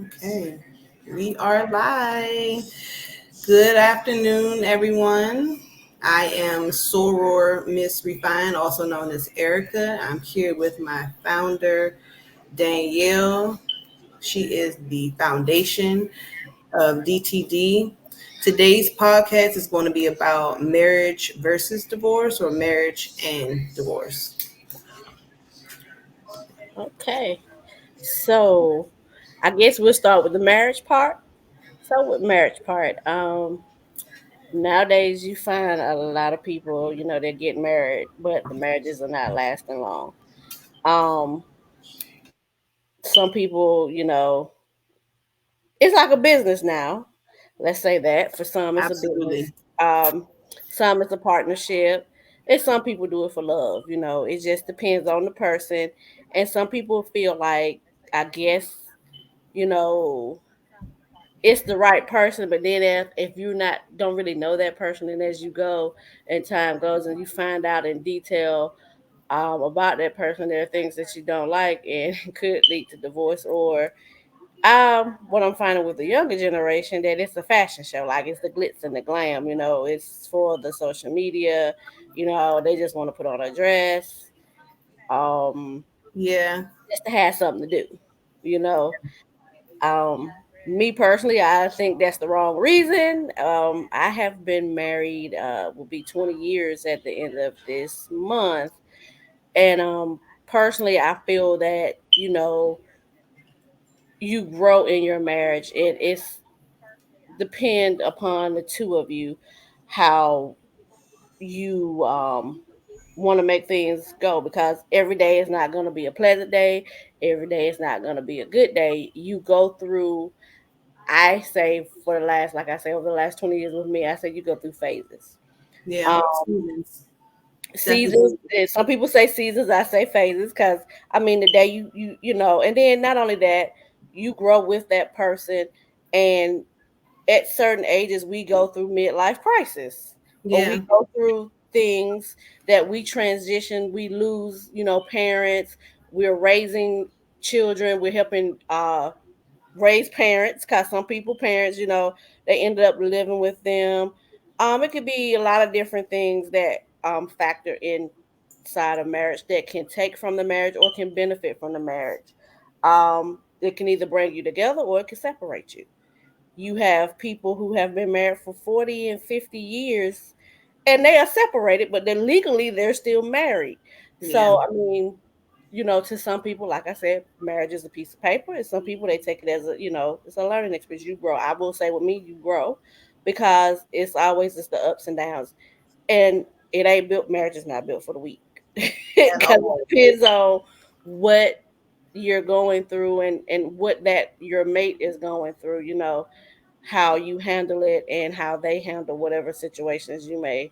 Okay, we are live. Good afternoon, everyone. I am Soror Miss Refine, also known as Erica. I'm here with my founder, Danielle. She is the foundation of DTD. Today's podcast is going to be about marriage versus divorce or marriage and divorce. Okay. So I guess we'll start with the marriage part. So with marriage part, nowadays you find a lot of people, they get married, but the marriages are not lasting long. Um, some people, it's like a business now. Let's say that. For some it's a business. Absolutely. Um, some it's a partnership. And some people do it for love. It just depends on the person. And some people feel like, I guess, you know, it's the right person, but then if you not don't really know that person, and as you go and time goes and you find out in detail about that person, there are things that you don't like and could lead to divorce. Or what I'm finding with the younger generation, that it's a fashion show, like it's the glitz and the glam, it's for the social media. They just want to put on a dress, um Yeah. just to have something to do, you know me personally, I think that's the wrong reason. I have been married, will be 20 years at the end of this month. And personally, I feel that, you grow in your marriage. It's depend upon the two of you, how you want to make things go, because every day is not going to be a pleasant day. Every day is not going to be a good day. You go through, I say, for the last, like I say, over the last 20 years with me, I say you go through phases. Yeah. Um, Seasons. Seasons. Definitely. Some people say seasons. I say phases, because I mean the day and then not only that, you grow with that person, and at certain ages we go through midlife crisis, or Yeah. we go through things that we transition. We lose, parents. We're raising children. We're helping raise parents, because some people parents, they ended up living with them. It could be a lot of different things that factor inside of marriage, that can take from the marriage or can benefit from the marriage. It can either bring you together or it can separate you. You have people who have been married for 40 and 50 years, and they are separated, but then legally they're still married. Yeah. So I mean, to some people, like I said, marriage is a piece of paper, and some people, they take it as it's a learning experience. You grow. I will say, with me, you grow, because it's always just the ups and downs, and it ain't built. Marriage is not built for the weak, At because all. it depends on what you're going through, and what that your mate is going through. How you handle it, and how they handle whatever situations you may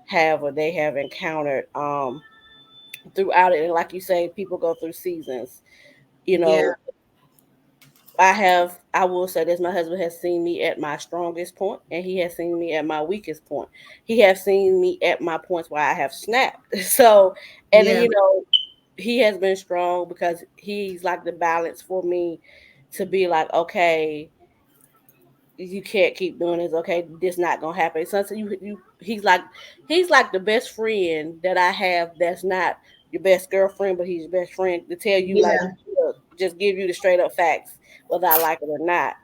have or they have encountered throughout it. And like you say, people go through seasons. You Yeah. know, I will say this, my husband has seen me at my strongest point, and he has seen me at my weakest point. He has seen me at my points where I have snapped. So, and then, Yeah. he has been strong, because he's like the balance for me, to be like, okay, you can't keep doing this. Okay, this not gonna happen. So he's like the best friend that I have. That's not your best girlfriend, but he's your best friend, to tell you, like, Yeah. look, just give you the straight up facts, whether I like it or not.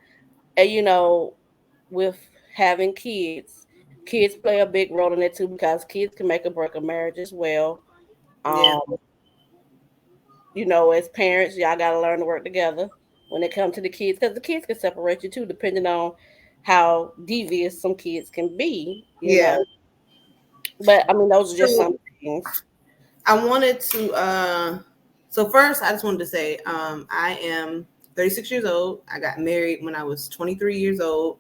And with having kids play a big role in it too, because kids can make or break a marriage as well. Yeah. Um, as parents, y'all got to learn to work together when it comes to the kids, because the kids can separate you too, depending on how devious some kids can be. Yeah. But I mean, those are just So some things. I wanted to so first I just wanted to say I am 36 years old. I got married when I was 23 years old.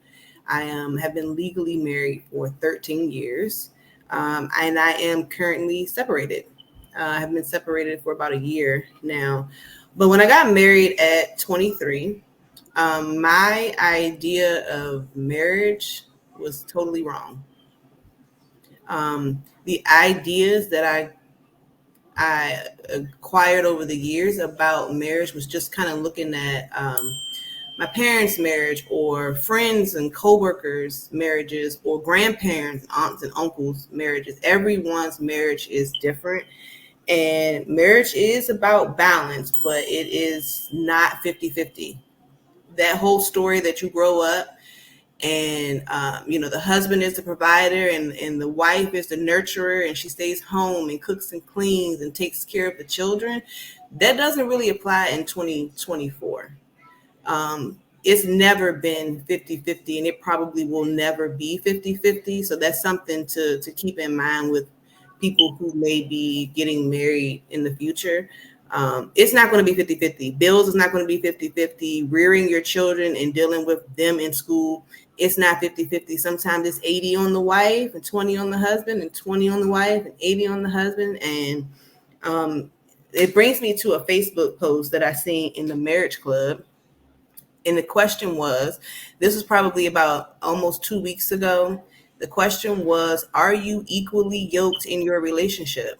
I have been legally married for 13 years. And I am currently separated. I have been separated for about a year now. But when I got married at 23, my idea of marriage was totally wrong. The ideas that I acquired over the years about marriage was just kind of looking at my parents' marriage or friends and coworkers' marriages or grandparents, aunts and uncles' marriages. Everyone's marriage is different. And marriage is about balance, but it is not 50-50. That whole story that you grow up and the husband is the provider and the wife is the nurturer and she stays home and cooks and cleans and takes care of the children, that doesn't really apply in 2024. It's never been 50-50, and it probably will never be 50-50. So that's something to keep in mind with people who may be getting married in the future. It's not going to be 50-50. Bills is not going to be 50-50. Rearing your children and dealing with them in school, it's not 50-50. Sometimes it's 80 on the wife and 20 on the husband and 20 on the wife and 80 on the husband. And it brings me to a Facebook post that I seen in the marriage club. And the question was, this was probably about almost 2 weeks ago. The question was, are you equally yoked in your relationship?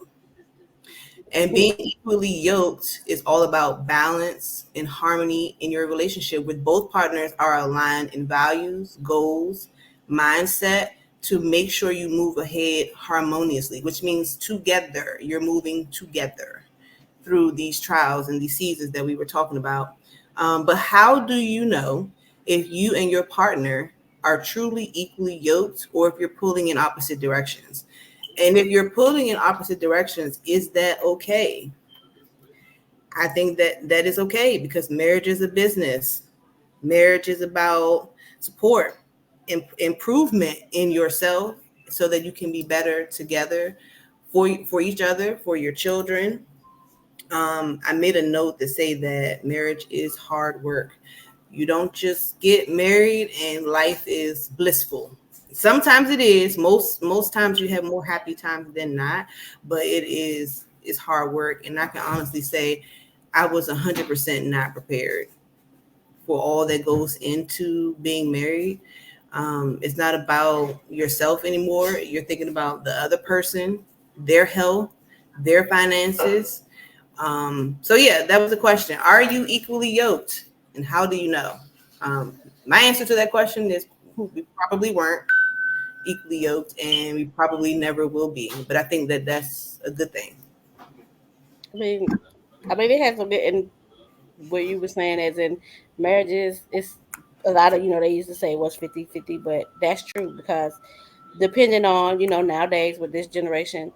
And being equally yoked is all about balance and harmony in your relationship, with both partners are aligned in values, goals, mindset, to make sure you move ahead harmoniously, which means together. You're moving together through these trials and these seasons that we were talking about. But how do you know if you and your partner are truly equally yoked, or if you're pulling in opposite directions? And if you're pulling in opposite directions, is that okay? I think that that is okay, because marriage is a business. Marriage is about support, improvement in yourself, so that you can be better together for each other, for your children. I made a note to say that marriage is hard work. You don't just get married and life is blissful. Sometimes it is. Most times you have more happy times than not, but it's hard work. And I can honestly say I was 100% not prepared for all that goes into being married. It's not about yourself anymore. You're thinking about the other person, their health, their finances. So yeah, that was the question. Are you equally yoked? And how do you know? My answer to that question is we probably weren't equally yoked, and we probably never will be. But I think that that's a good thing. I mean, it has a bit in what you were saying, as in marriages. It's a lot of, they used to say it was 50-50, but that's true because depending on, nowadays with this generation,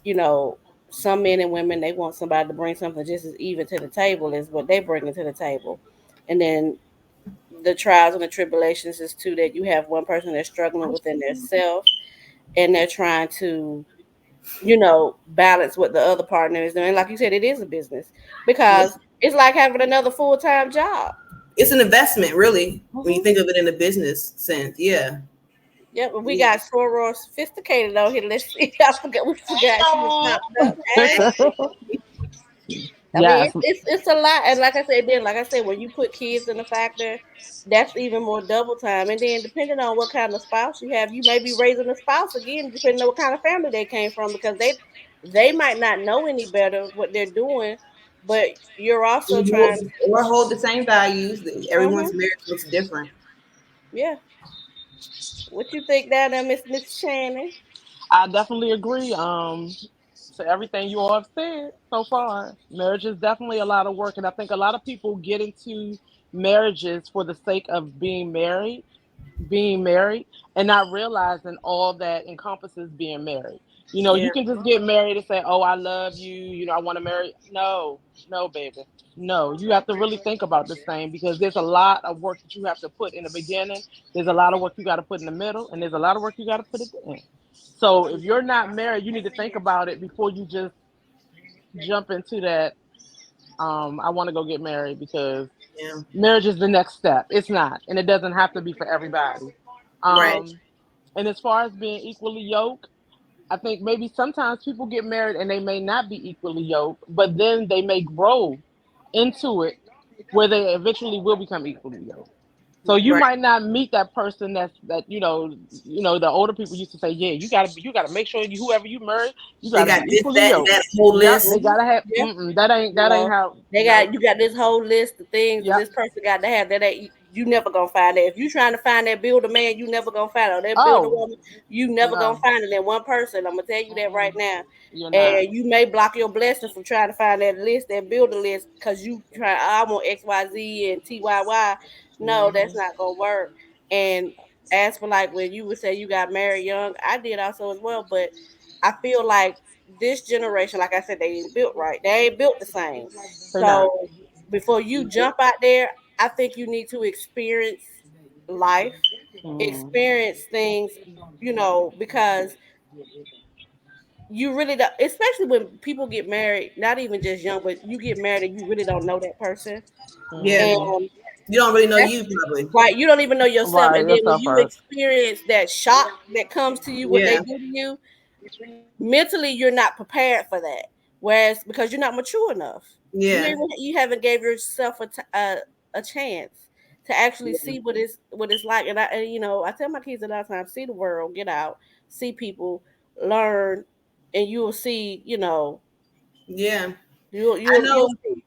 you know, some men and women, they want somebody to bring something just as even to the table as what they bring to the table. And then the trials and the tribulations is too, that you have one person that's struggling within their self, and they're trying to, balance what the other partner is doing. Like you said, it is a business Yeah. because it's like having another full-time job. It's an investment, really, when you Mm-hmm. think of it in a business sense. Yeah. Yep, and we Yeah. got Soror Sophisticated on here. Let's see. I forgot, we forgot she was popped up. Hey. I mean, Yes, it's a lot, and like I said, when you put kids in the factor, that's even more double time. And then depending on what kind of spouse you have, you may be raising a spouse again, depending on what kind of family they came from, because they might not know any better what they're doing, but you're also trying. Or hold the same values. Mm-hmm, Everyone's marriage looks different. yeah. What you think down there, Miss Shannon? I definitely agree. To everything you all have said so far, marriage is definitely a lot of work, and I think a lot of people get into marriages for the sake of being married and not realizing all that encompasses being married. Yeah. You can just get married and say, "Oh, I love you. I want to marry." No, no, baby. No, you have to really think about this thing, because there's a lot of work that you have to put in the beginning. There's a lot of work you got to put in the middle, and there's a lot of work you got to put at the end. So if you're not married, you need to think about it before you just jump into that. I want to go get married, because Yeah. marriage is the next step. It's not, and it doesn't have to be for everybody. Right. And as far as being equally yoked, I think maybe sometimes people get married and they may not be equally yoked, but then they may grow into it where they eventually will become equally yoked. So you Right. might not meet that person that the older people used to say, yeah, you gotta make sure whoever you marry, you They gotta got be this, equally that, and yoked. that whole Yep, list. they gotta have. Yeah. That ain't No, how. they No. got you got this whole list of things that Yep. this person got to have that you never gonna find that. If you trying to find that builder man, you never gonna find it. Or that builder Oh woman, you never gonna no. find it in one person. I'm gonna tell you that right now. You're not. And you may block your blessing from trying to find that list, that builder list, because you try. I want XYZ and TYY. No, that's Hmm. not gonna work. And as for like when you would say you got married young, I did also as well. But I feel like this generation, like I said, they ain't built right. They ain't built the same. They're not. So before you jump out there, I think you need to experience life, Mm. experience things, because you really don't, especially when people get married, not even just young, but you get married and you really don't know that person. Yeah. Hmm. And You don't really know that's you probably. right, you don't even know yourself. Right. And then when Yourself you first. experience that shock that comes to you, what they Yeah. do to you, mentally you're not prepared for that. Whereas because you're not mature enough, Yeah. you haven't gave yourself a chance to actually see what it's like. And I tell my kids a lot of times, see the world, get out, see people, learn, and you'll see. Yeah. You'll I you'll know you'll see.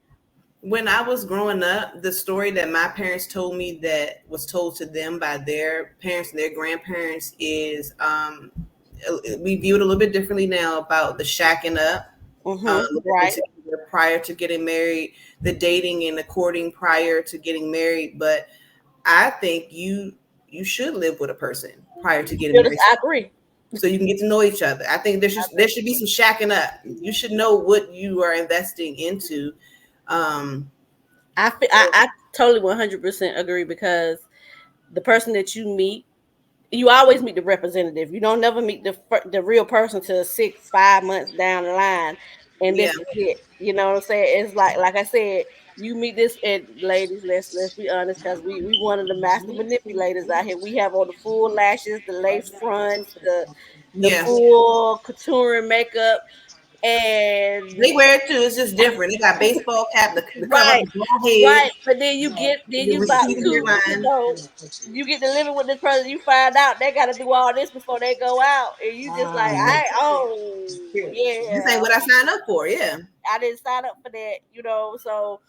when I was growing up, the story that my parents told me that was told to them by their parents and their grandparents is we view it a little bit differently now about the shacking up, living Right. together prior to getting married, the dating and the courting prior to getting married. But I think you should live with a person prior to getting married, I agree. so you can get to know each other. I think there should be some shacking up. You should know what you are investing into. Um, I totally 100% agree because the person that you meet, you always meet the representative. You don't never meet the real person till 5 months down the line, and yeah, this is it. You know what I'm saying? It's like I said, you meet this, and ladies, let's be honest, because we one of the master manipulators out here. We have on the full lashes, the lace fronts, the yeah. full couture makeup, and They wear it too. It's just different. They got baseball cap to cover up right, the bald head, right. But then the you about receding to, hairline. you get to living with this person. You find out they got to do all this before they go out, and you just like, oh This ain't yeah, what I signed up for. Yeah, I didn't sign up for that, So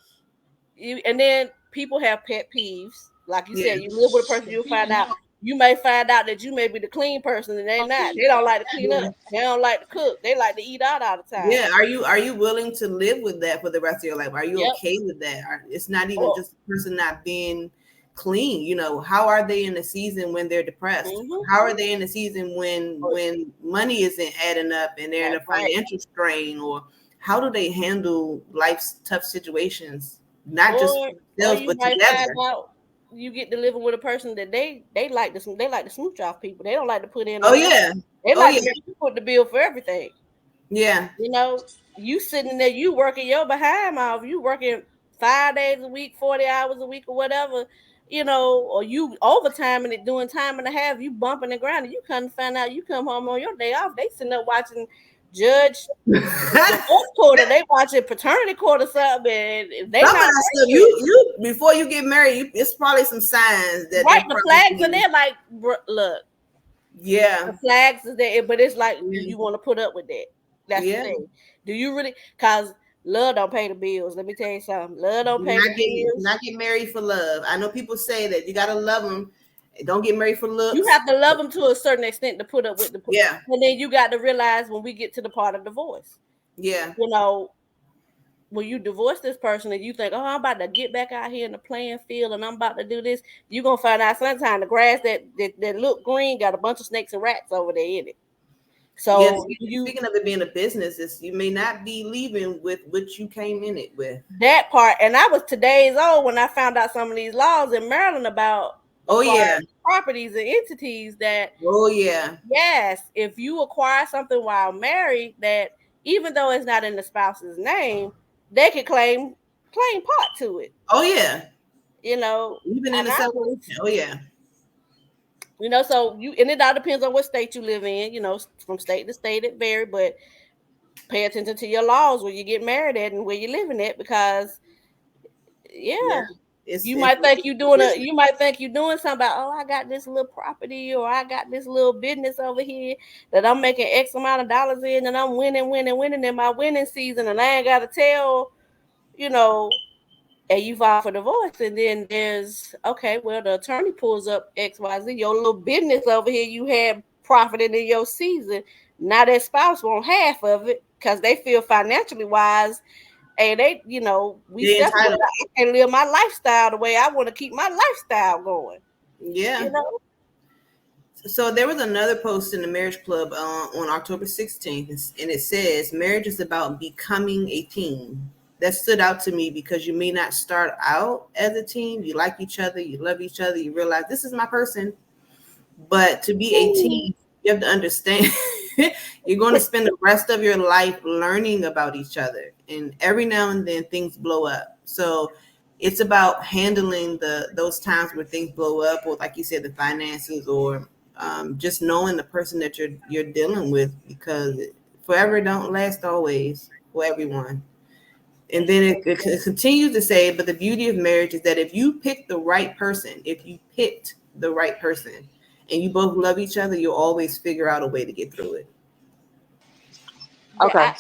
and then people have pet peeves, like you yeah, said. You live with a person, you'll find out. You may find out that you may be the clean person, and they're not. They don't like to clean up. yeah. They don't like to cook. They like to eat out all the time. Yeah. Are you willing to live with that for the rest of your life? Are you Yep. okay with that? It's not even Oh. just the person not being clean. How are they in the season when they're depressed? Mm-hmm. How are they in the season when money isn't adding up and they're in a That's right. financial strain? Or how do they handle life's tough situations, not just or for or themselves you but might find together? out you get to living with a person that they like to smooch off people. They don't like to put in Oh no work. yeah, They oh like to yeah, make you put the bill for everything. yeah, You sitting there, you working your behind off. You working 5 days a week, 40 hours a week, or whatever. Or you overtime and it doing time and a half. You bumping and grinding. You come to find out you come home on your day off. They sitting there watching Judge divorce court, or they watching paternity court or something, and if they Some of not that stuff, working. you before you get married, it's probably some signs that they Right, the flags are probably, there. Like, look, the yeah, flags is there, but it's like, do yeah, you want to put up with that? That's the yeah. thing. Do you really? Cause love don't pay the bills. Let me tell you something. Love don't pay the Do bills. not get married for love. I know people say that you gotta love them. Don't get married for You looks. have to love them to a certain extent to put up with Yeah, and then you got to realize when we get to the part of divorce, yeah, you know, when you divorce this person and you think, oh, I'm about to get back out here in the playing field and I'm about to do this, you're gonna find out sometimes the grass that look green got a bunch of snakes and rats over there in it. yeah. So you Speaking of it being a business, you may not be leaving with what you came in it with. that part, and I was 2 days old when I found out some of these laws in Maryland about Oh yeah, acquiring properties and entities that oh yeah, yes, if you acquire something while married, that even though it's not in the spouse's name, they can claim part to it. oh yeah. Even in And the I separation. was, Oh yeah, so and it all depends on what state you live in. From state to state it vary, but pay attention to your laws where you get married at and where you're living at, because yeah. yeah, It's You it's might think listen, you might think you're doing something about, oh, I got this little property or I got this little business over here that I'm making X amount of dollars in and I'm winning in my winning season and I ain't gotta tell, you know, and you file for divorce, and then there's okay, well, the attorney pulls up XYZ, your little business over here you had profiting in your season. Now that spouse want half of it because they feel financially wise, and they, we the separated. entitlement. I can live my lifestyle the way I want to keep my lifestyle going. Yeah. You know, So there was another post in the Marriage Club on October 16th, and it says, "Marriage is about becoming a team." That stood out to me because you may not start out as a team. You like each other, you love each other, you realize this is my person. But to be a team, you have to understand you're going to spend the rest of your life learning about each other. And every now and then things blow up. So it's about handling those times where things blow up, or like you said, the finances, or just knowing the person that you're dealing with, because forever don't last always for everyone. And then it continues to say, but the beauty of marriage is that if you picked the right person and you both love each other, you'll always figure out a way to get through it. that Okay.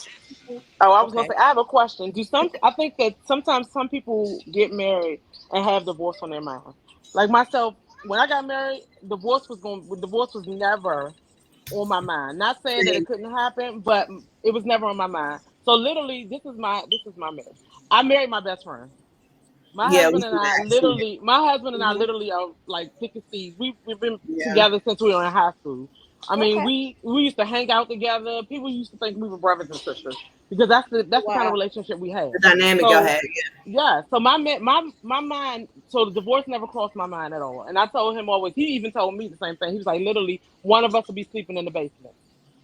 Oh, I was gonna okay. say I have a question. Do some I think that sometimes some people get married and have divorce on their mind. Like myself, when I got married, divorce was never on my mind. Not saying that it Same. couldn't happen, but it was never on my mind. So literally, this is my marriage. I married my best friend. My Yeah, we husband and see I that. I see that. literally, my husband and I Hmm. literally are like thick as thieves. We've been Yeah, together since we were in high school. I mean, Okay. we used to hang out together. People used to think we were brothers and sisters because that's the kind of Wow. relationship we had. the dynamic y'all So had. yeah, so my mind, so the divorce never crossed my mind at all. And I told him always. He even told me the same thing. He was like, literally, one of us will be sleeping in the basement,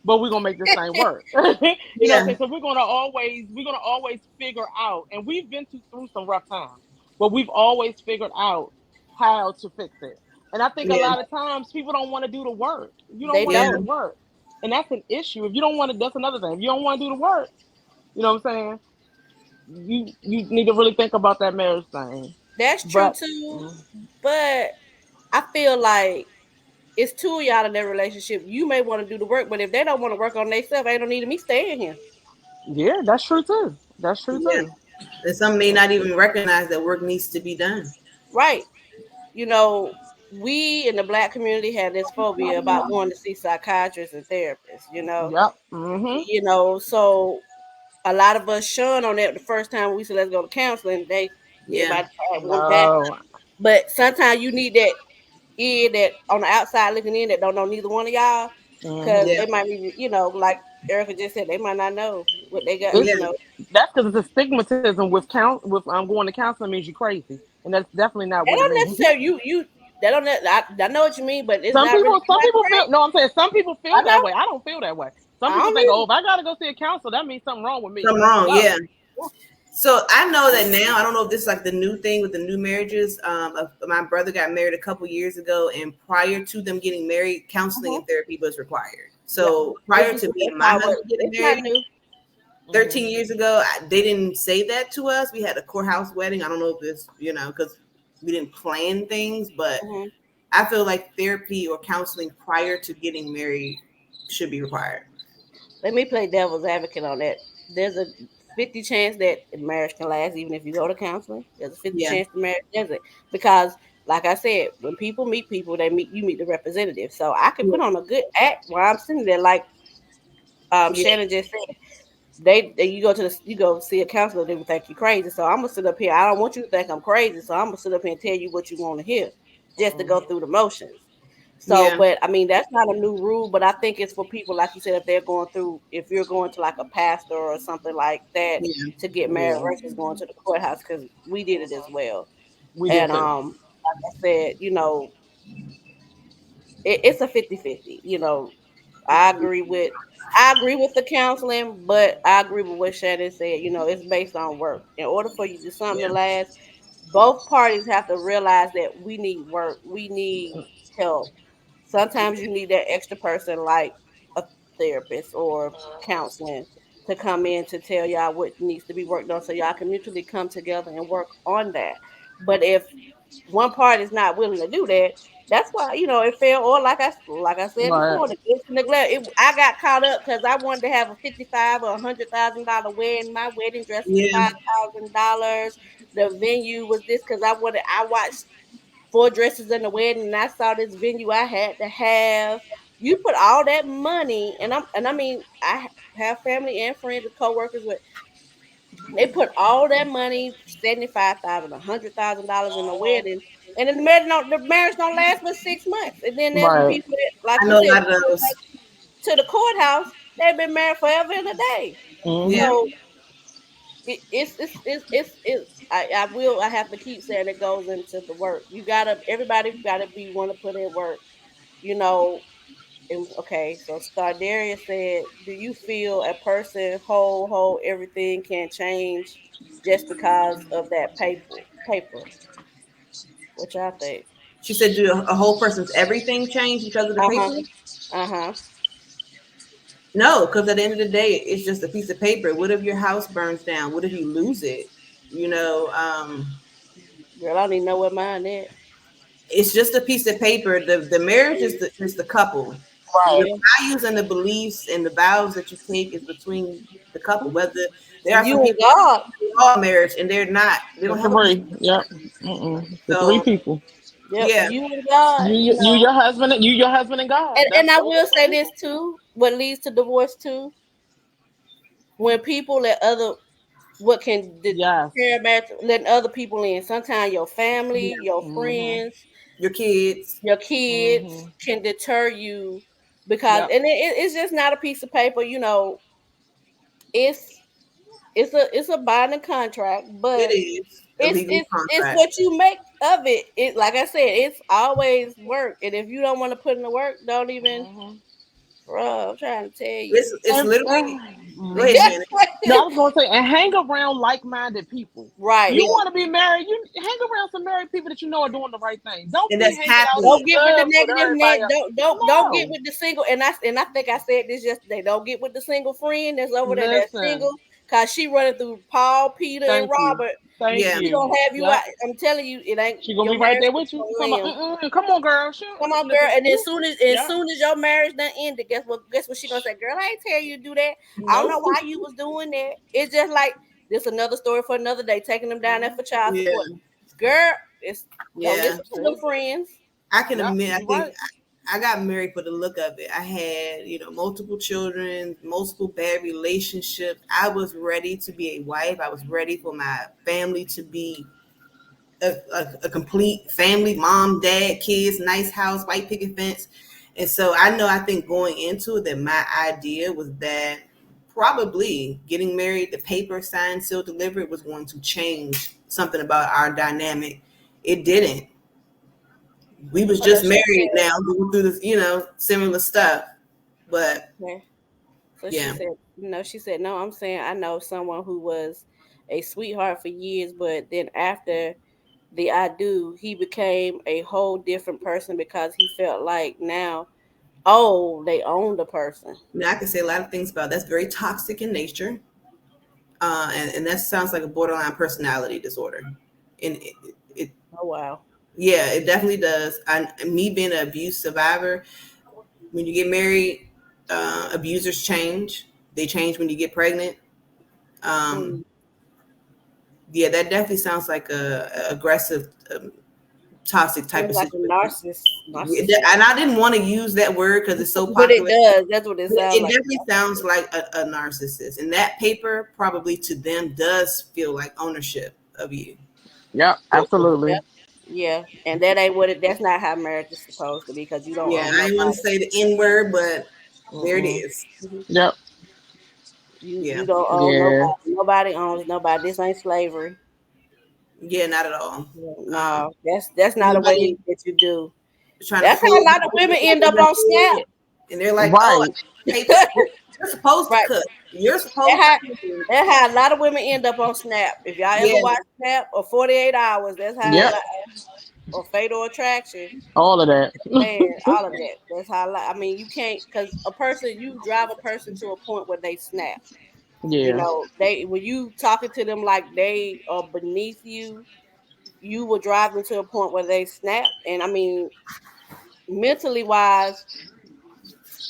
but we're gonna make this thing work. You know what I'm Yeah, saying? So we're gonna always figure out, and we've been through some rough times, but we've always figured out how to fix it. And I think a yeah, lot of times people don't want to do the work. You don't They want to yeah, do the don't. work, and that's an issue. If you don't want to, that's another thing. If you don't want to do the work, you know what I'm saying? You need to really think about that marriage thing. That's true But too. But I feel like it's two of y'all in their relationship. You may want to do the work, but if they don't want to work on themselves, ain't no need of me staying here. yeah, that's true too. That's true yeah. too. And some may not even recognize that work needs to be done. Right. You know, we in the black community have this phobia about going to see psychiatrists and therapists, Yep. Mhm. So a lot of us shun on that the first time we said let's go to counseling. Yeah, Everybody went back. No. But sometimes you need that ear that on the outside looking in that don't know neither one of y'all. Cause Mhm. yeah, they might be, like Erica just said, they might not know what they got, It's yeah, that's because it's a stigmatism with with going to counseling means you're crazy, and that's definitely not They what it don't means. necessarily you they don't I know what you mean, but it's Some not really people, some not people crazy. feel. No, I'm saying some people I feel that know. way. I don't feel that way. Some I people don't think, oh, either. if I gotta go see a counselor, that means something wrong with me. something wrong. No. Yeah. So I know that now. I don't know if this is like the new thing with the new marriages. My brother got married a couple years ago, and prior to them getting married, counseling Mhm. and therapy was required. Yeah. So prior to me That's and my how it husband works. getting It's not married new. 13 Mhm. years ago, they didn't say that to us. We had a courthouse wedding. I don't know if it's because we didn't plan things, but Mhm. I feel like therapy or counseling prior to getting married should be required. Let me play devil's advocate on that. There's a 50 chance that marriage can last even if you go to counseling. There's a 50 Yeah, chance the marriage doesn't. Because like I said, when people, you meet the representative. So I can yeah, put on a good act while I'm sitting there, like yeah, Shannon just said. You go you go see a counselor, they will think you crazy. So I'm gonna sit up here. I don't want you to think I'm crazy. So I'm gonna sit up here and tell you what you want to hear, just to go Mhm. through the motions. So, yeah, but I mean, that's not a new rule, but I think it's for people, like you said, if you're going to like a pastor or something like that yeah, to get married Yeah, versus going to the courthouse, because we did it as well. we did And too. like I said, it's a 50-50. I agree with the counseling, but I agree with what Shannon said. It's based on work. In order for you to something to yeah, last, both parties have to realize that we need work. We need help. Sometimes you need that extra person like a therapist or counseling to come in to tell y'all what needs to be worked on so y'all can mutually come together and work on that. But if one party is not willing to do that, that's why it fell. Or like I said Right. before, the instant neglect. I got caught up because I wanted to have a $55,000 or $100,000 wedding. My wedding dress was Yeah, $5,000. The venue was this because I watched four dresses in the wedding, and I saw this venue I had to have. You put all that money, and I mean I have family and friends and coworkers with. They put all that money, $75,000, $100,000 in a wedding, and then the marriage don't last but 6 months. And then there's Right. people that, like I you know a said, lot of those. to the courthouse. They've been married forever and a day. Yeah, Mm-hmm. So I have to keep saying it goes into the work. Everybody gotta be want to put in work. You know, and okay, so Stardaria said, "Do you feel a person whole everything can change just because of that paper? Paper, which I think. she said, "Do a whole person's everything change because of the Uh huh. paper?" Uh huh. No, because at the end of the day, it's just a piece of paper. What if your house burns down? What if you lose it? You know, Girl, I don't even know what mine is. it's just a piece of paper. The marriage is the couple. The Right. Yeah, values and the beliefs and the vows that you take is between the couple. Whether there are some you and people God. who are marriage and they're not, they don't The have a piece. three. Yep. Mm-mm. The three So people. Yep, yeah, you and God. You, your husband, you, your husband, and God. And That's I those will are the say this people. too. What leads to divorce too? When people let other what can Yes. deter marriage, letting other people in. Sometimes your family, yeah, your Mm-hmm. friends, your kids. your kids Mm-hmm. can deter you because, Yep. and it's just not a piece of paper. It's it's a binding contract, It but is a it's legal it's it's contract. what you make of it. It like I said, it's always work, and if you don't want to put in the work, don't even. Mm-hmm. Bro, I'm trying to tell It's you. it's And, literally. Go ahead, mhm. Shannon. No, I was gonna say, and hang around like-minded people. Right. You Yeah, want to be married, you hang around some married people that you know are doing the right thing. Don't and be that's hanging out happy. Don't in get with the clubs with negative everybody net. else. Don't get No, with the single. And I think I said this yesterday. Don't get with the single friend that's over there that's listen. single, cause she running through Paul, Peter, and Thank you, Robert. thank Yeah, She you. gonna have you out. Yep, I'm telling you, it ain't she gonna your be right marriage there is with you. gonna Talking live. about, come on, girl. Come on, girl. Listen, And as you, soon as as yep, soon as your marriage done ended, guess what she gonna say? Girl, I ain't tell you to do that. I don't know nope. why you was doing that. It's just like this another story for another day, taking them down there mm-hmm. for child Yeah, support. Girl, it's don't yeah. listen to them See, friends. I can yep, admit. I you think right. I got married for the look of it. I had, multiple children, multiple bad relationships. I was ready to be a wife. I was ready for my family to be a complete family, mom, dad, kids, nice house, white picket fence. And so I think going into it that my idea was that probably getting married, the paper signed, sealed, delivered was going to change something about our dynamic. It didn't. We was So just she married said, now, going through this, similar stuff. But okay. So she yeah, said, she said, no, I'm saying I know someone who was a sweetheart for years, but then after the I do, he became a whole different person because he felt like now, oh, they own the person. I can say a lot of things about that's very toxic in nature. And that sounds like a borderline personality disorder. And it Oh wow. yeah, it definitely does. Me being an abuse survivor, when you get married, abusers change. They change when you get pregnant. Um, Mm. yeah, that definitely sounds like a aggressive, toxic type Sounds of like a situation. narcissist. And I didn't want to use that word because it's so But it popular. does. That's what it sounds It like. definitely sounds like a narcissist, and that paper probably to them does feel like ownership of you. Yep, Yep. absolutely. Yeah. And that ain't what that's not how marriage is supposed to be because you don't Yeah, own I didn't want to nobody. say the N word, but there it Mm-mm. is. Mhm. Yep. You Yeah, you don't own Yeah. nobody. Nobody owns nobody. This ain't slavery. yeah, not at all. No, that's not a way Anybody that you do. trying to That's pull how a you lot of over women over end up the on Snap. head, and they're like, "Oh, Right. paper. You're supposed to Right. cook. You're That supposed how to." that how a lot of women end up on Snap. If y'all ever Yeah, watch Snap or 48 Hours, that's how Yep. or Fatal Attraction. All of that. Man, all of that. That's how. I mean, you can't because a person you drive a person to a point where they snap. Yeah. They when you talking to them like they are beneath you. you will drive them to a point where they snap. And I mean, mentally wise,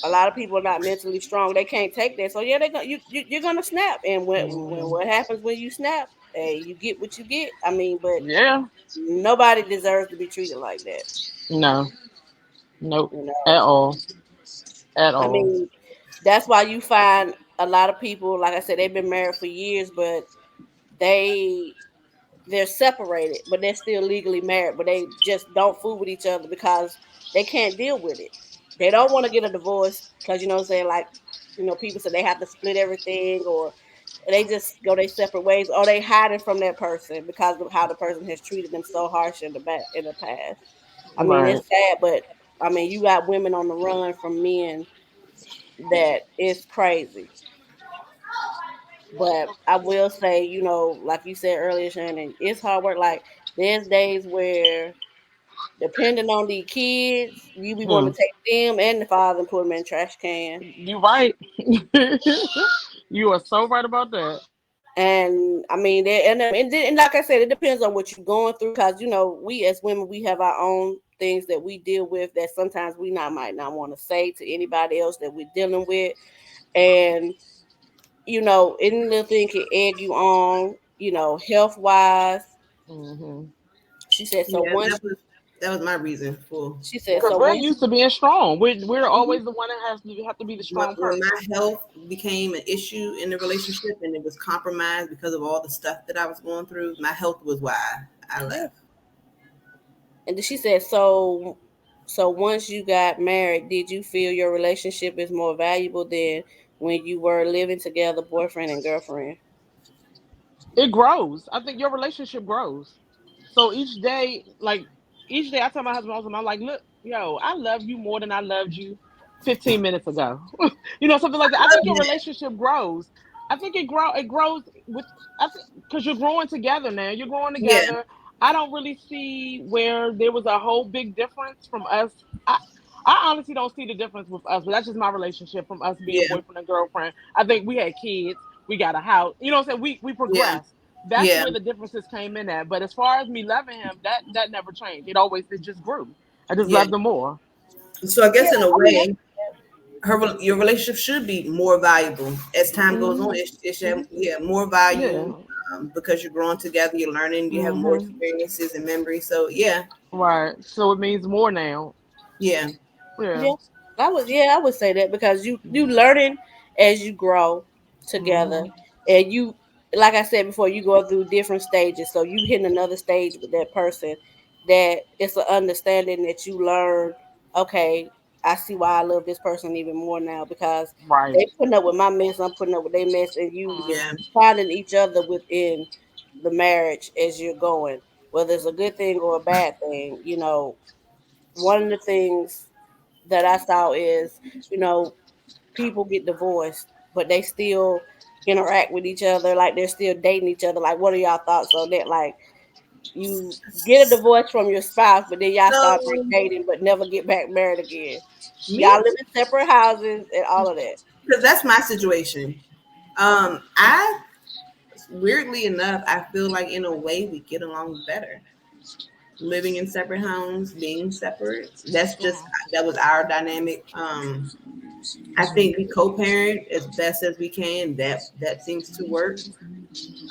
a lot of people are not mentally strong. They can't take that. So yeah, you're gonna snap. And when Mhm. what happens when you snap? Hey, you get what you get. I mean, but Yeah. nobody deserves to be treated like that. No. Nope. You At know, all. At I all. mean, that's why you find a lot of people, like I said, they've been married for years, but they they're separated, but they're still legally married, but they just don't fool with each other because they can't deal with it. They don't want to get a divorce because you know what I'm saying, like people say they have to split everything or they just go their separate ways or they hiding from that person because of how the person has treated them so harsh in the past. I mean, Right. it's sad, but I mean, you got women on the run from men that is crazy. But I will say, like you said earlier, Shannon, it's hard work. Like there's days where, depending on the kids, you be Hmm. want to take them and the father and put them in the trash can. You right. You are so right about that. And I mean, and like I said, it depends on what you're going through. Because we as women, we have our own things that we deal with that sometimes we might not want to say to anybody else that we're dealing with, and any little thing can egg you on, health wise. Hmm. She said so Yeah, once that was my reason for she said Because so we're once used to being strong. We're mhm, always the one that have to be the strong when person. my health became an issue in the relationship and it was compromised because of all the stuff that I was going through. My health was why I yeah. left. And then she said so once you got married, did you feel your relationship is more valuable than when you were living together, boyfriend and girlfriend? It grows. I think your relationship grows. So each day I tell my husband all the time, I'm like, look, yo, I love you more than I loved you 15 minutes ago. Something like that. I I think love your that. relationship grows. I think it grows with I think because you're growing together now. You're growing Yeah, together. I don't really see where there was a whole big difference from us. I I honestly don't see the difference with us, but that's just my relationship from us being yeah, boyfriend and girlfriend. I think we had kids, we got a house. You know what I'm saying? We yeah, progressed. That's yeah, where the differences came in at. But as far as me loving him, that never changed. It just grew. I just yeah. loved him more. So I Yeah, guess in a I mean, way, your relationship should be more valuable as time goes on. Hmm. It should have, mhm. yeah, more value Yeah. because you're growing together, you're learning, you have more Hmm. experiences and memories. So yeah, Right. So it means more now. yeah, Yeah. Yeah, I would say that because you learning as you grow together, Hmm. and you like I said before, you go through different stages. So you hitting another stage with that person that it's an understanding that you learn. Okay, I see why I love this person even more now because Right. they putting up with my mess, I'm putting up with their mess, and you yeah, Hmm. finding each other within the marriage as you're going, whether it's a good thing or a bad thing. One of the things that I saw is, you know, people get divorced, but they still interact with each other, like they're still dating each other. Like, what are y'all thoughts on that? Like, you get a divorce from your spouse, but then y'all start back so dating, but never get back married again. me, Y'all live in separate houses and all of that. because that's my situation. I weirdly enough, I feel like in a way we get along better living in separate homes, being separate. That's just that was our dynamic. I think we co-parent as best as we can. That seems to work.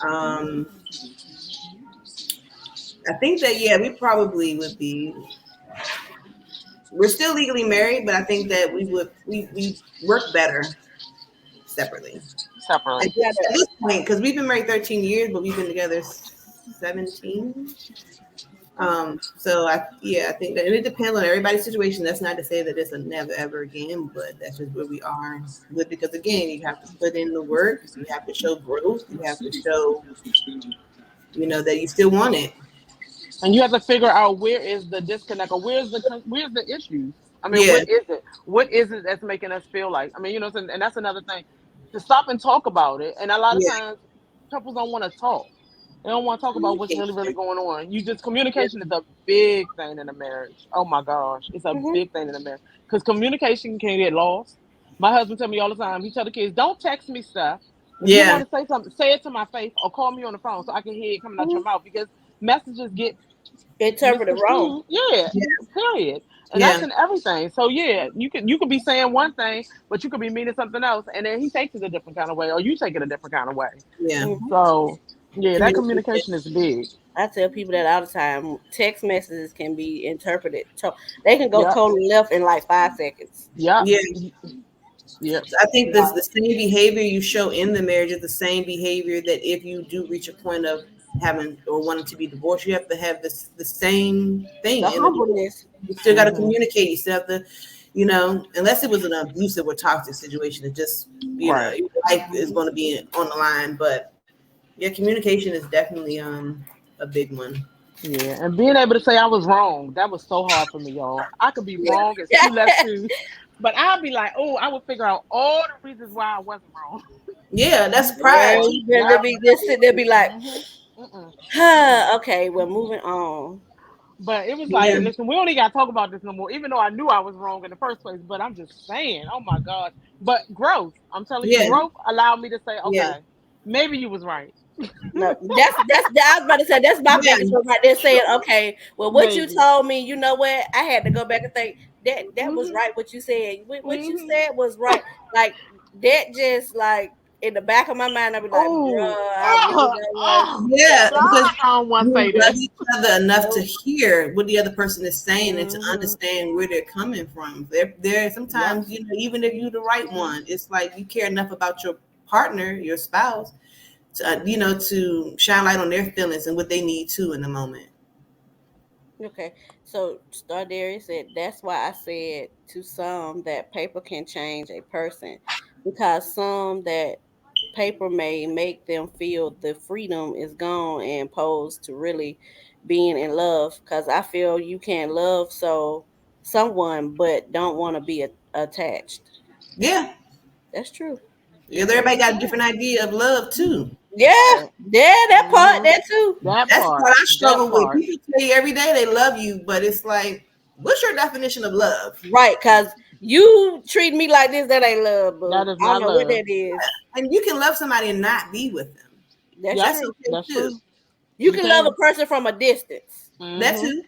Um, I think that yeah, we probably would be. We're still legally married, but I think that we work better separately. Separate. Yeah, At this point, because we've been married 13 years, but we've been together 17. So I think that, and it depends on everybody's situation. That's not to say that it's a never ever again, but that's just where we are with because again, you have to put in the work, you have to show growth, you have to show, that you still want it. And you have to figure out where is the disconnect or where's the issue. I mean, Yeah, what is it? What is it that's making us feel like? I mean, and that's another thing to stop and talk about it. And a lot of yeah. times, couples don't want to talk. They don't want to talk about what's really, really Communication. going on. Yeah. Communication is a big thing in a marriage. Oh my gosh, it's a hmm big thing in a marriage because communication can get lost. My husband tell me all the time. He tell the kids, "Don't text me stuff. If you Yeah. want to say something, say it to my face or call me on the phone so I can hear it coming out hmm your mouth." Because messages get Interpreted wrong. misconstrued. Yeah, Yeah. period. And that's Yeah. in everything. So yeah, you could be saying one thing, but you could be meaning something else, and then he takes it a different kind of way, or you take it a different kind of way. Yeah. Mhm. So yeah, that Communication. communication is big. I tell people that all the time. Text messages can be interpreted. They can go Yep. totally left in like 5 seconds. Yep. Yeah. Yep. So I think Yeah. this the same behavior you show in the marriage is the same behavior that if you do reach a point of having or wanting to be divorced, you have to have this the same thing The in the divorce. humbleness. You still got to Hmm. communicate. You still have to, unless it was an abusive or toxic situation, it just Right. your life is going to be on the line. But yeah, communication is definitely a big one. Yeah, and being able to say I was wrong, that was so hard for me, y'all. I could be Yeah, wrong as two left shoes, but I'd be like, oh, I would figure out all the reasons why I wasn't wrong. yeah, that's Girl, pride too. you Yep. better be just sitting there be like, Hmm. Mm-mm. okay, well, moving on. But it was like, Yeah, listen, we only got to talk about this no more, even though I knew I was wrong in the first place. But I'm just saying, oh my gosh. But growth, I'm telling you, yeah, growth allowed me to say, yeah, okay, maybe you was right. No, I was about to say that's my yeah. biggest one right there. Saying, okay, well, what you Maybe. told me, you know what? I had to go back and think that was Hmm. right. What you said, what you Hmm. said was right. Like that, just like in the back of my mind, I'd be like, Oh, bruh, I really oh, don't want. oh, Yeah, God, because I don't want to you say love this. each other enough to Nope. hear what the other person is saying and to Hmm. understand where they're coming from. There Yep. sometimes, even if you're the right one, it's like you care enough about your partner, your spouse, to to shine light on their feelings and what they need too in the moment. Okay, so Stardarius said that's why I said to some that paper can change a person because some that paper may make them feel the freedom is gone and opposed to really being in love. Because I feel you can love someone but don't want to be attached. Yeah, That's true. because That's everybody got a true. different idea of love too. Yeah, Right. yeah, that part, Hmm. that too. That That's part. what I That struggle with. part. People tell you every day they love you, but it's like, what's your definition of love? Right, because you treat me like this, that ain't love, That boo. is I don't not know what love. that is. And you can love somebody and not be with them. That's Yep. That's true. okay That's too. true. You You can love a can. person from a distance. That Hmm. too.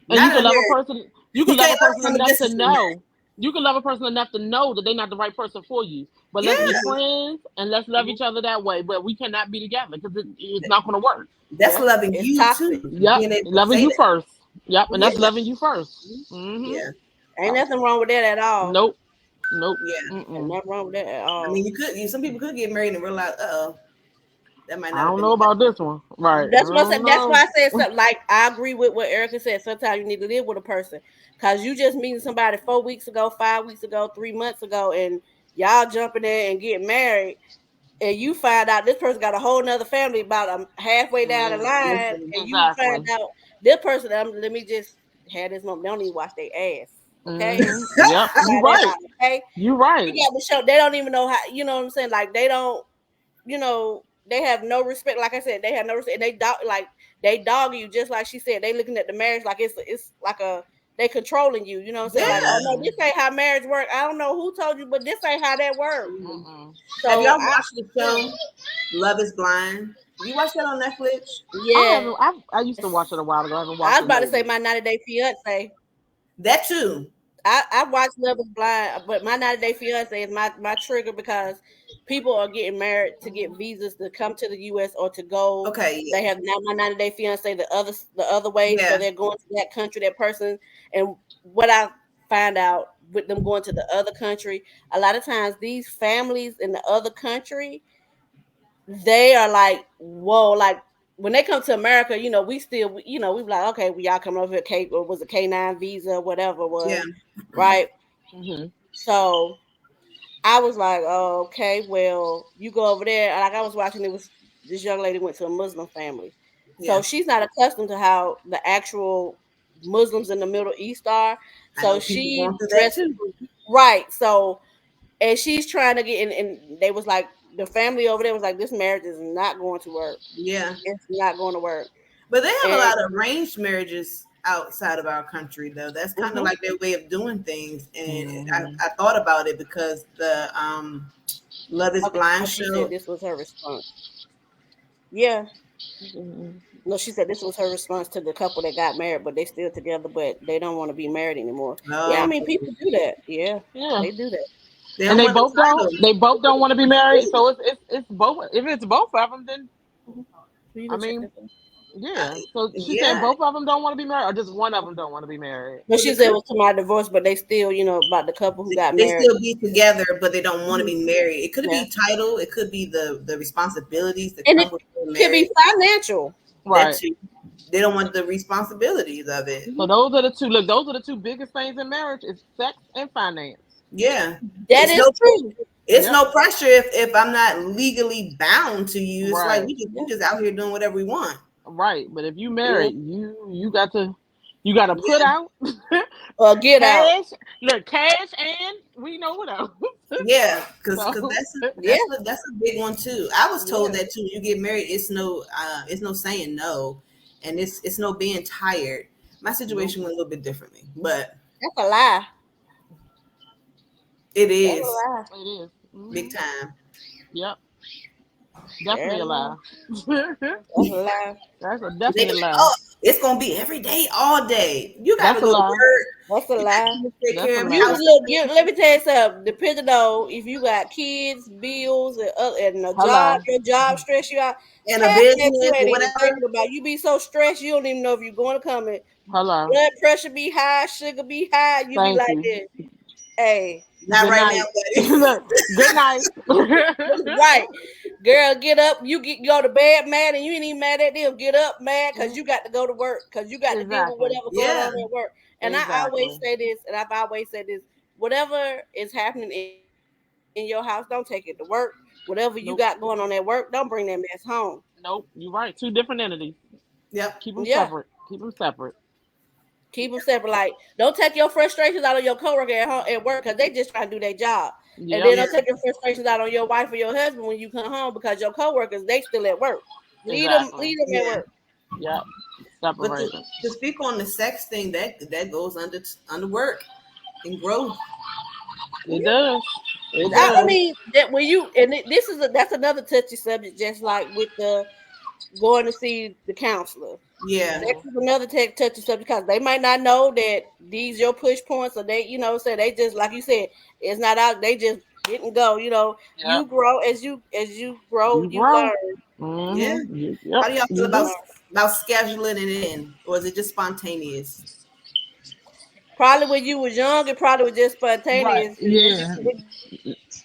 And you Not can in a love a marriage. person. You You can love can't a love person from a enough to distance in a marriage. know. You can love a person enough to know that they're not the right person for you. But let's be Yeah, friends and let's love each other that way. But we cannot be together because it's not going to work. that's Yeah, loving it's you toxic. too. Yep. Being able to Loving say you that. first. Yep. And that's Yeah, loving you 1st. Hmm. yeah, Ain't nothing wrong with that at all. Nope. Nope. yeah. Ain't Mm-mm. nothing wrong with that at I mean, all. some people could get married and realize, oh, that might I not have don't been know the best. about this one. Right. I That's what I don't said. That's why know. I said something like I agree with what Erica said. Sometimes you need to live with a person because you just meeting somebody 4 weeks ago, 5 weeks ago, 3 months ago, and y'all jumping in and getting married, and you find out this person got a whole nother family about halfway down the line, Listen, and you find Exactly. out this person. Let me just have this moment. They don't even wash their ass. Okay, Hmm. Yep. You find that right. out. Okay, You you right. got to show they don't even know how. You know what I'm saying? Like they don't. They have no respect. Like I said, they have no respect. And they dog you just like she said. They looking at the marriage like it's like they controlling you. You know what I'm saying? Like, yeah. oh no, Hmm. this ain't how marriage work. I don't know who told you, but this ain't how that work. Mm-mm. Have So y'all watched the show Love Is Blind? You watched that on Netflix? I yeah, haven't. I used to watch it a while ago. I haven't I watched was it about to say lately. my 90 Day Fiance. That too. I watched Love Is Blind, but my 90 Day Fiance is my trigger because people are getting married to get visas to come to the U.S. or to go. Okay, They have now my 90 Day Fiance the other way, so yeah, they're going to that country, that person, and what I find out with them going to the other country, a lot of times these families in the other country, they are like, whoa, like when they come to America, we still, we be like, okay, we y'all coming over here, K or was a K9 visa, whatever it yeah, was, right? Hmm. So I was like, oh, okay, well, you go over there. Like I was watching, it was this young lady went to a Muslim family. So yeah. she's not accustomed to how the actual Muslims in the Middle East are. I So know people she going through that dressed too. right. So and she's trying to get in, and they was like the family over there was like, this marriage is not going to work. Yeah, It's not going to work. but they have a And lot of arranged marriages outside of our country, though. That's kind of mhm, like their way of doing things. And Hmm. I thought about it because the Love Is okay, Blind so she said show. this was her response. Yeah. No, she said this was her response to the couple that got married, but they still together, but they don't want to be married anymore. Yeah, I No, mean people do that. Yeah, Yeah. they do that. they And don't want the title. they both don't want to be married. So it's both. If it's both of them, then Mhm. You I can check mean, that out. yeah. So she's saying Yeah, both of them don't want to be married, or just one of them don't want to be married. No, because she it said it could was to my divorce, but they still, about the couple who got they married. still be together, but they don't want to Mhm. be married. It could Yeah, be title. It could be the responsibilities that and come it with being could be married. financial. That Right. too. They don't want the responsibilities of it. So Mhm. those are the two. Look, those are the two biggest things in marriage: is sex and finance. Yeah, That it's is no true. it's Yep. no pressure if I'm not legally bound to you. It's like Right. we Yeah, just out here doing whatever we want. Right. But if you yeah. married, you got to put Yeah, out Get out. cash. Look, cash, and we know what else. yeah, because So Yeah, that's a big one too. I was told yeah. that too. You get married, it's no saying no, and it's no being tired. My Nope. situation went a little bit differently, but that's a lie. it That's a is lie. It is. big Hmm. time. Yep. That's Definitely a a lie. lie. That's a lie. That's a They definitely a like, lie. oh, it's gonna be every day, all day. You got to That's a go to lie. work. That's a You got lie. to take That's a care of You lie. house look. Let me tell you something. Depending on if you got kids, bills, and a job, Hello. your job stress you out. and a Half of that you business ain't or even whatever. thinking about. You be so stressed you don't even know if you're going to come in. Hello. Blood pressure be high, sugar be high. You be Thank like you. this. Hey, Not Good right night. now, buddy. Look, good night. right, girl, get up. You go to bed mad, and you ain't even mad at them. Get up mad because Mm, you got to go to work because you got to deal with exactly. whatever going Yeah. on at work. And I always Exactly. say this, and I've always said this: whatever is happening in your house, don't take it to work. Whatever you got going on at work, Nope. don't bring that mess home. Nope. You're right. Two different entities. Yep. Keep them Yeah. separate. Keep them separate. Keep them separate. Like, don't take your frustrations out on your coworker at home at work because they just trying to do their job. And Yep. then Yeah. don't take your frustrations out on your wife or your husband when you come home because your coworkers they still at work. Exactly. Leave them at Yeah. work. Yep. But Separated. to speak on the sex thing, that goes under work and growth. It does. It I does. mean that when you and this is that's another touchy subject, just like with the going to see the counselor. Yeah. Sex Hmm. is another touchy subject because they might not know that these your push points, or they, say they just like you said, it's not out. They just didn't go. Yep. You grow as you grow, You you grow. learn. Yeah. Yep. How do y'all feel You You do. about scheduling it in, or is it just spontaneous? Probably when you was young, it probably was just Right. spontaneous. Yeah. But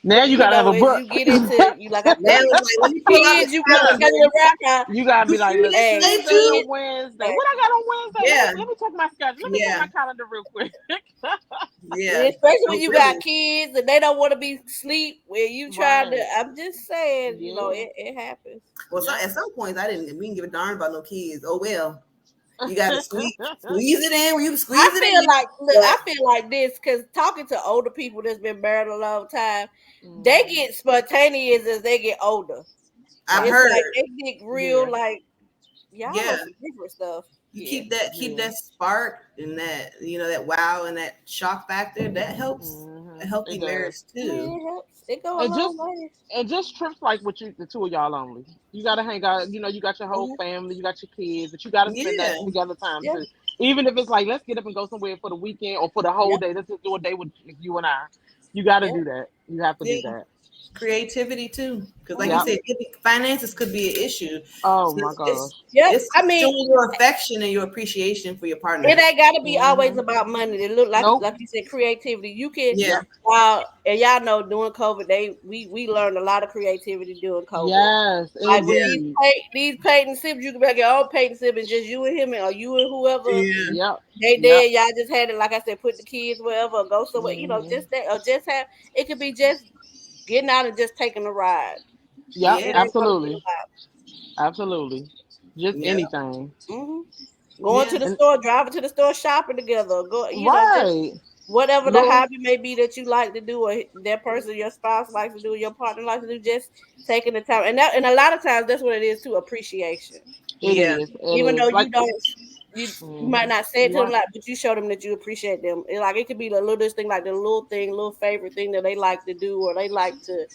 Now you gotta have a as book. you get into you, like I Now said, it's like, let me pull out kids, the you put calendar. together around. You gotta You be like, free look, this Hey, day Tuesday too? or Wednesday. hey, What I got on Wednesday? Yeah. Let me check my schedule. Let me check Yeah. my calendar real quick. Yeah. especially when No, you got really. kids and they don't want to be sleep where you trying to. Right. I'm just saying, Yeah. it happens. Well, Yep. at some points, I didn't. We didn't give a darn about no kids. Oh well, you got to squeeze it in when you squeeze it in. I But feel like this because talking to older people that's been married a long time, they Mhm. get spontaneous as they get older. I've Right. It's heard, like they get real Yeah. like y'all on yeah, some different stuff. you Yeah, keep Yeah. that spark and that that wow and that shock factor. That helps a It healthy does. marriage I mean too. it helps. It go a And long just way. trips like with you, the two of y'all only. You gotta hang out. You got your whole Mhm. family. You got your kids, but you gotta spend that Yeah, together time Yeah, too. Even if it's like, let's get up and go somewhere for the weekend or for the whole yeah, day. Let's just do a day with you and I. You gotta yeah. do that. You have to do yeah. that. Creativity too, because like you Mhm. Yep. said, finances could be an issue. Oh So my gosh. Yeah, it's I mean, showing your affection and your appreciation for your it partner. ain't gotta be always Hmm. about money. It look like Nope. you said, creativity. You can Yeah, Yep. and y'all know during COVID, we learned a lot of creativity during COVID. Yes, Like with yeah, indeed. these painting siblings, you can make your own painting siblings, just you and him, or you and whoever yeah, Yep. they Yep. did. Y'all just had it, like I said, put the kids wherever, or go somewhere. Hmm. Just that, or just have. It could be just getting out and just taking a ride. Yep. It yeah, ain't gonna be Absolutely. Absolutely. Just yeah, anything. a lot. Going to yeah, the And store, driving to the store, shopping together. Go, just right. whatever the Little. hobby may be that you like to do, or that person, your spouse likes to do, your partner likes to do. Just taking the time, and a lot of times that's what it is too. Appreciation. It yeah, is. It Even is. though Like. you might Hmm. not say it You to them right. like, but you show them that you appreciate them. It could be the littlest thing, like the little thing, little favorite thing that they like to do, or they like to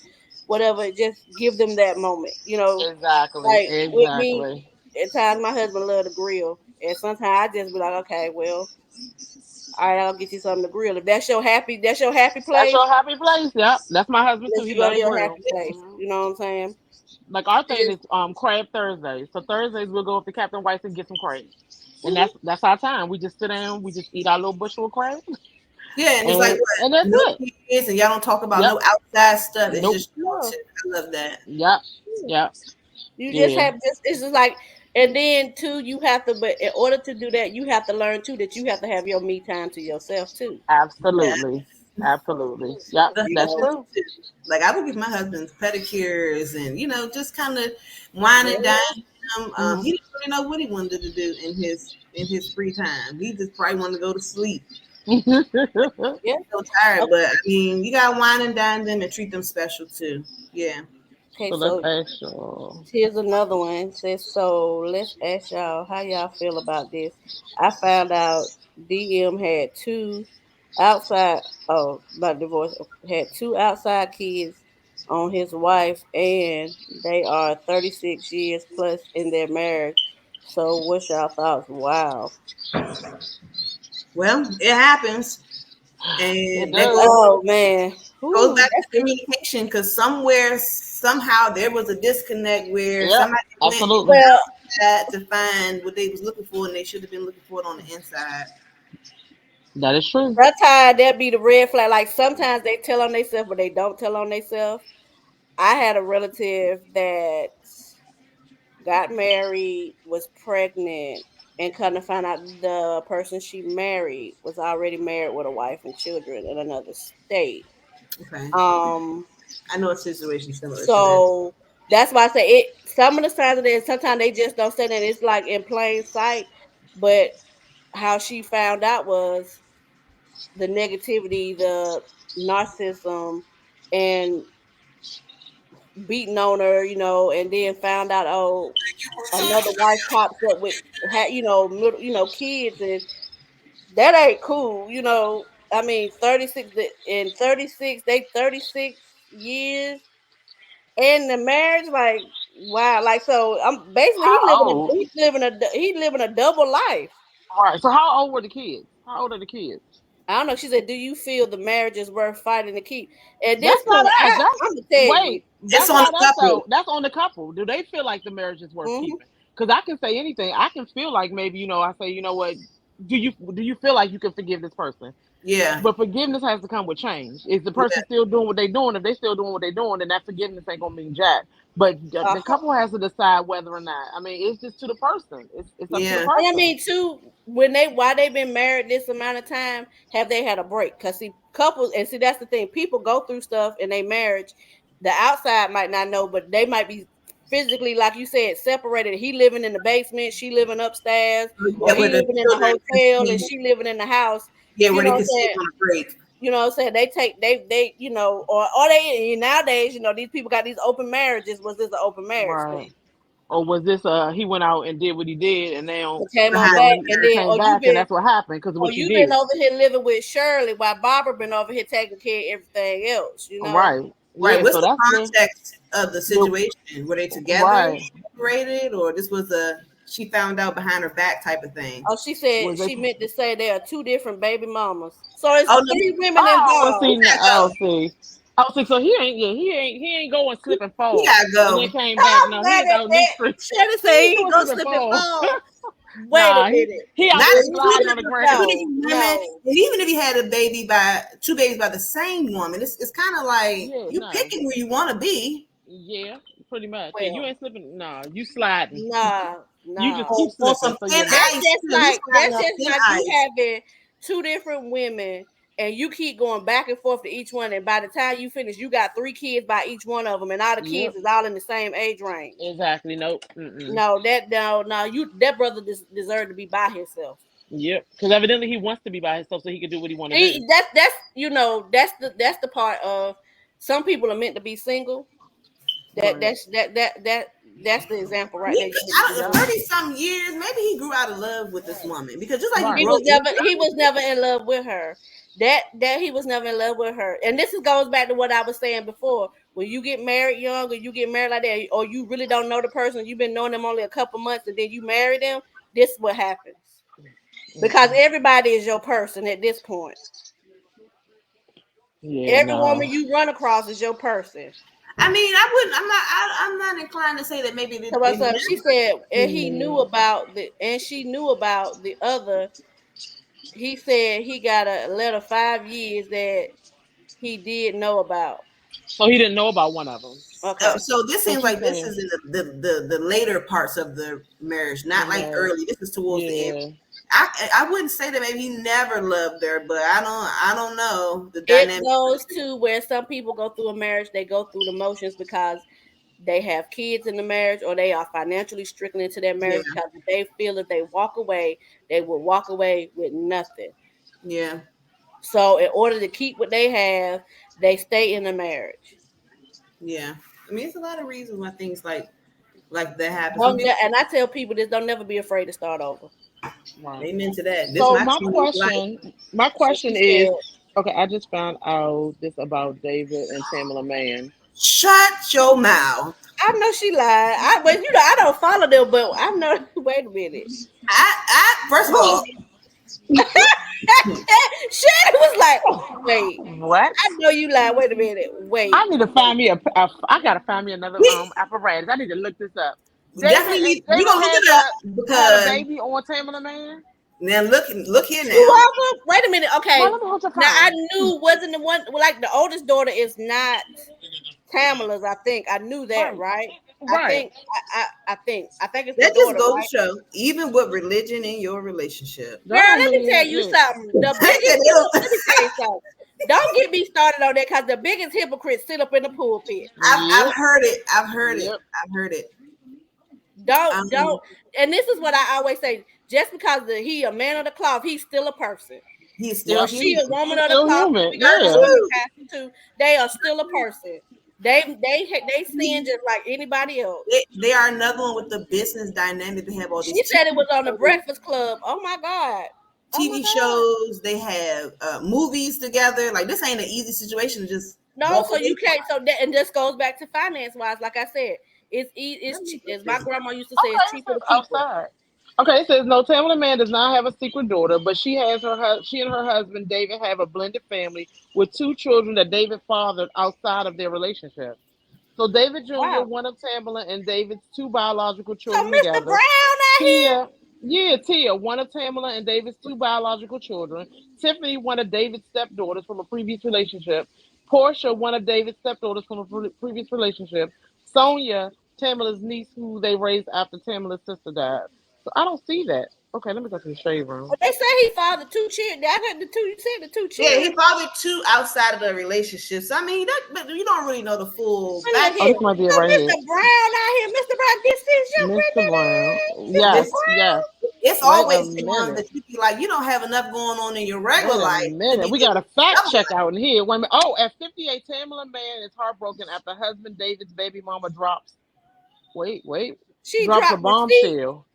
whatever. Just give them that moment. Exactly. Like with me, Exactly. At times my husband love to grill, and sometimes I just be like, okay, well, all right, I'll get you something to grill. If that's your happy That's place, your happy place. Yep, that's my husband too. let He you go love to to your grill. happy place. Hmm. You know what I'm saying? Like our thing And- is crab Thursdays. So Thursdays we'll go up to Captain White's and get some crabs, and Hmm. that's our time. We just sit down, we just eat our little bushel of crabs, yeah, and it's like and what? that's No it. kids, and y'all don't talk about Yep. no outside stuff. It's Nope. just y'all No, shit. I love that. Yep. Yep. you just Yeah. have this. It's just like, and then too, you have to. But in order to do that, you have to learn too that you have to have your me time to yourself too. Yeah, Absolutely. Absolutely. Yep. the You That's know. husbands true. too. Like I would give my husband pedicures and just kind of wine and dine Yeah. him. Hmm. He didn't really know what he wanted to do in his free time. He just probably wanted to go to sleep. Yeah. So tired, Okay. but I mean, you got to wine and dine them and treat them special too. Yeah. Okay. So let's So ask you. here's another one. It says, so let's ask y'all how y'all feel about this. I found out DM had two outside, oh, about divorce, had two outside kids on his wife, and they are 36 years plus in their marriage. So what's y'all thoughts? Wow. Well, it happens, It and that does. Oh man. goes Whew, back to communication because somewhere, somehow, there was a disconnect where Yep. somebody went Absolutely. well, outside to find what they was looking for, and they should have been looking for it on the inside. That is true. sometimes that be the red flag. Like sometimes they tell on themselves, but they don't tell on themselves. I had a relative that got married, was pregnant, and kind of found out the person she married was already married with a wife and children in another state. Okay, Um, I know a situation similar to that. so that's why I say it. Some of the signs of it, sometimes they just don't say that. It's like in plain sight. But how she found out was the negativity, the narcissism, and beating on her, and then found out, oh, another wife pops up with, middle, kids, and that ain't cool. I mean, 36 in 36, they 36 years in the marriage, like wow, like so. I'm basically How old? he living a double life. All right. So how old were the kids? How old are the kids? I don't know. She said, "Do you feel the marriage is worth fighting to keep?" At this That's not point, us. That's I'm gonna tell you. wait. It's That's on not the us couple. though. That's on the couple. Do they feel like the marriage is worth Hmm. keeping? Because I can say anything. I can feel like maybe I say what. Do you feel like you can forgive this person? Yeah, But forgiveness has to come with change. Is the yeah. person still doing what they're doing? If they still doing what they're doing, then that forgiveness ain't gonna mean jack. But the Uh-huh. couple has to decide whether or not. I mean, it's just to the person. It's up to the Yeah. And I person. mean, too, why they've been married this amount of time, have they had a break? Because see, couples, and see, that's the thing. People go through stuff in their marriage. The outside might not know, but they might be physically, like you said, separated. He living in the basement, she living upstairs, or Yeah, he where the living in the children can hotel and see, she living in the house. yeah, You where know they what can I'm see saying? it on a break. You know what I'm saying? They or they nowadays, these people got these open marriages. Was this an open marriage Right. thing? Or was this he went out and did what he did and now It came on Behind back, the and he curtain. then came back and that's what happened because of or what you you been did. over here living with Shirley while Barbara been over here taking care of everything else. Right. Right. Yeah, What's so the that's context of the the situation? Were they together, right. separated, or this was a she found out behind her back type of thing? Oh, she said Was she it meant to say there are two different baby mamas. So it's Oh no, three women oh well involved. see he oh gotta go. see. Oh see so he ain't going slip and He fall gotta and then go. came back. I'm No, he mad is at out in these that. streets. Shirley He said ain't he going gonna slip and slip and fall. fall. Wait a Nah, minute. he out Not there even sliding on the ground. two different women, No. and even if he had a baby by two babies by the same woman, it's kind of like Yeah, you no. picking where you want to be. Yeah, pretty much. Yeah, you Well, ain't slipping. Nah, you sliding. nah, You just nah. keep On some slipping. So thin yeah, no. That's ice just too. He's like sliding on thin you ice. having two different women and you keep going back and forth to each one, and by the time you finish, you got three kids by each one of them, and all the kids Yep. is all in the same age range. Exactly. Nope. Mm-mm. No, you that brother deserved to be by himself. Yep. Because evidently he wants to be by himself so he can do what he want to do. That's the part of some people are meant to be single. That Right. that's that that that that's the example right there. He You need to be out of Yep. 30 some years, maybe he grew out of love with this woman because just like He Right. was you never in love with her. That he was never in love with her. And this goes back to what I was saying before. when you get married young or you get married like that, or you really don't know the person, you've been knowing them only a couple months, and then you marry them, this is what happens. Because everybody is your person at this point. Yeah, Every no. woman you run across is your person. I mean, I wouldn't. I'm not inclined to say that maybe So it what's up? She said, and he knew Mm. about and she knew about the other. He said he got a letter 5 years that he did know about. So he didn't know about one of them. Okay. So this So seems she's like this saying is in the later parts of the marriage, the not like marriage. early. This is towards the end. Yeah. I wouldn't say that maybe he never loved her, but I don't know the It dynamic. goes to where some people go through a marriage, they go through the motions because they have kids in the marriage or they are financially stricken into their Yeah, marriage because they feel if they walk away, they will walk away with nothing. yeah, So in order to keep what they have, they stay in the marriage. yeah. I mean, it's a lot of reasons why things like that happen. Some Don't people, and I tell people this: don't never be afraid to start over. Right. amen to that. This So my 20th life. my So she question is, said, okay, I just found out this about David and Tamala Man. Shut your mouth. I know she lied. But I don't follow them, but I know. Wait a minute. I first of all, Shannon was like, wait, What? I know you lied. Wait a minute. I Wait. need to find me I gotta find me another we, apparatus. I need to look this up. we definitely need, we David gonna look it up had a because baby on Tamala Man. now look here Two now. of them? Wait a minute. Well, Okay. let me hold your Now I phone. knew wasn't the one like the oldest daughter is not Tamala's. I think I knew that, Right, right? I right. think I think it's the That just daughter, goes right? to show, even with religion in your relationship. Girl, That don't let me tell mean you look. something. The I biggest said they don't- let me tell you something. Don't get me started on that because the biggest hypocrites sit up in the pulpit. I've Yep, heard it. I've heard it. yep. I've heard it. Don't. And this is what I always say: just because he a man of the cloth, he's still a person. He's still Or Yep. she a human. woman He's of the still cloth, human. she got her Yeah. husband Woo! pastor too. They are still a person. They sin just like anybody else. They are another one with the business dynamic. They have all She these said it was on the shows, Breakfast Club. Oh my god. Oh my TV god. shows. They have movies together. Like this ain't an easy situation to just No, walk so away you from. can't. So that and this goes back to finance wise. Like I said, as my grandma used to say, it's Okay, it cheaper says to keep her. outside. Okay, it says no. Tamala Man does not have a secret daughter, but she and her husband David have a blended family with two children that David fathered outside of their relationship. So David Jr., Wow. one of Tamala and David's two biological So children Mr. together. Brown out here. Tia, yeah, Tia, one of Tamala and David's two biological children. Tiffany, one of David's stepdaughters from a previous relationship. Portia, one of David's stepdaughters from a previous relationship. Sonia, Tamala's niece, who they raised after Tamala's sister died. So I don't see that. Okay, let me go to the shade room. Well, they say he fathered two children. I heard the two. You said the two Yeah, children. he probably two outside of the relationship. So I mean, but you don't really know the full But look Oh, here. this backstory. might be it So right here. Mr. Brown out here. Mr. Brown, this is your Mr. Brown. granddaddy. Mr. Yes, This yes. Brown. it's Wait a always the ones minute. that you be like, you don't have enough going on in your regular Wait a life to minute. be We got dealing a with the fact double check life. out in here. Wait a minute. Oh, at 58, Tamala Man is heartbroken after husband David's baby mama drops. Wait. She Drops a dropped receipt. bombshell.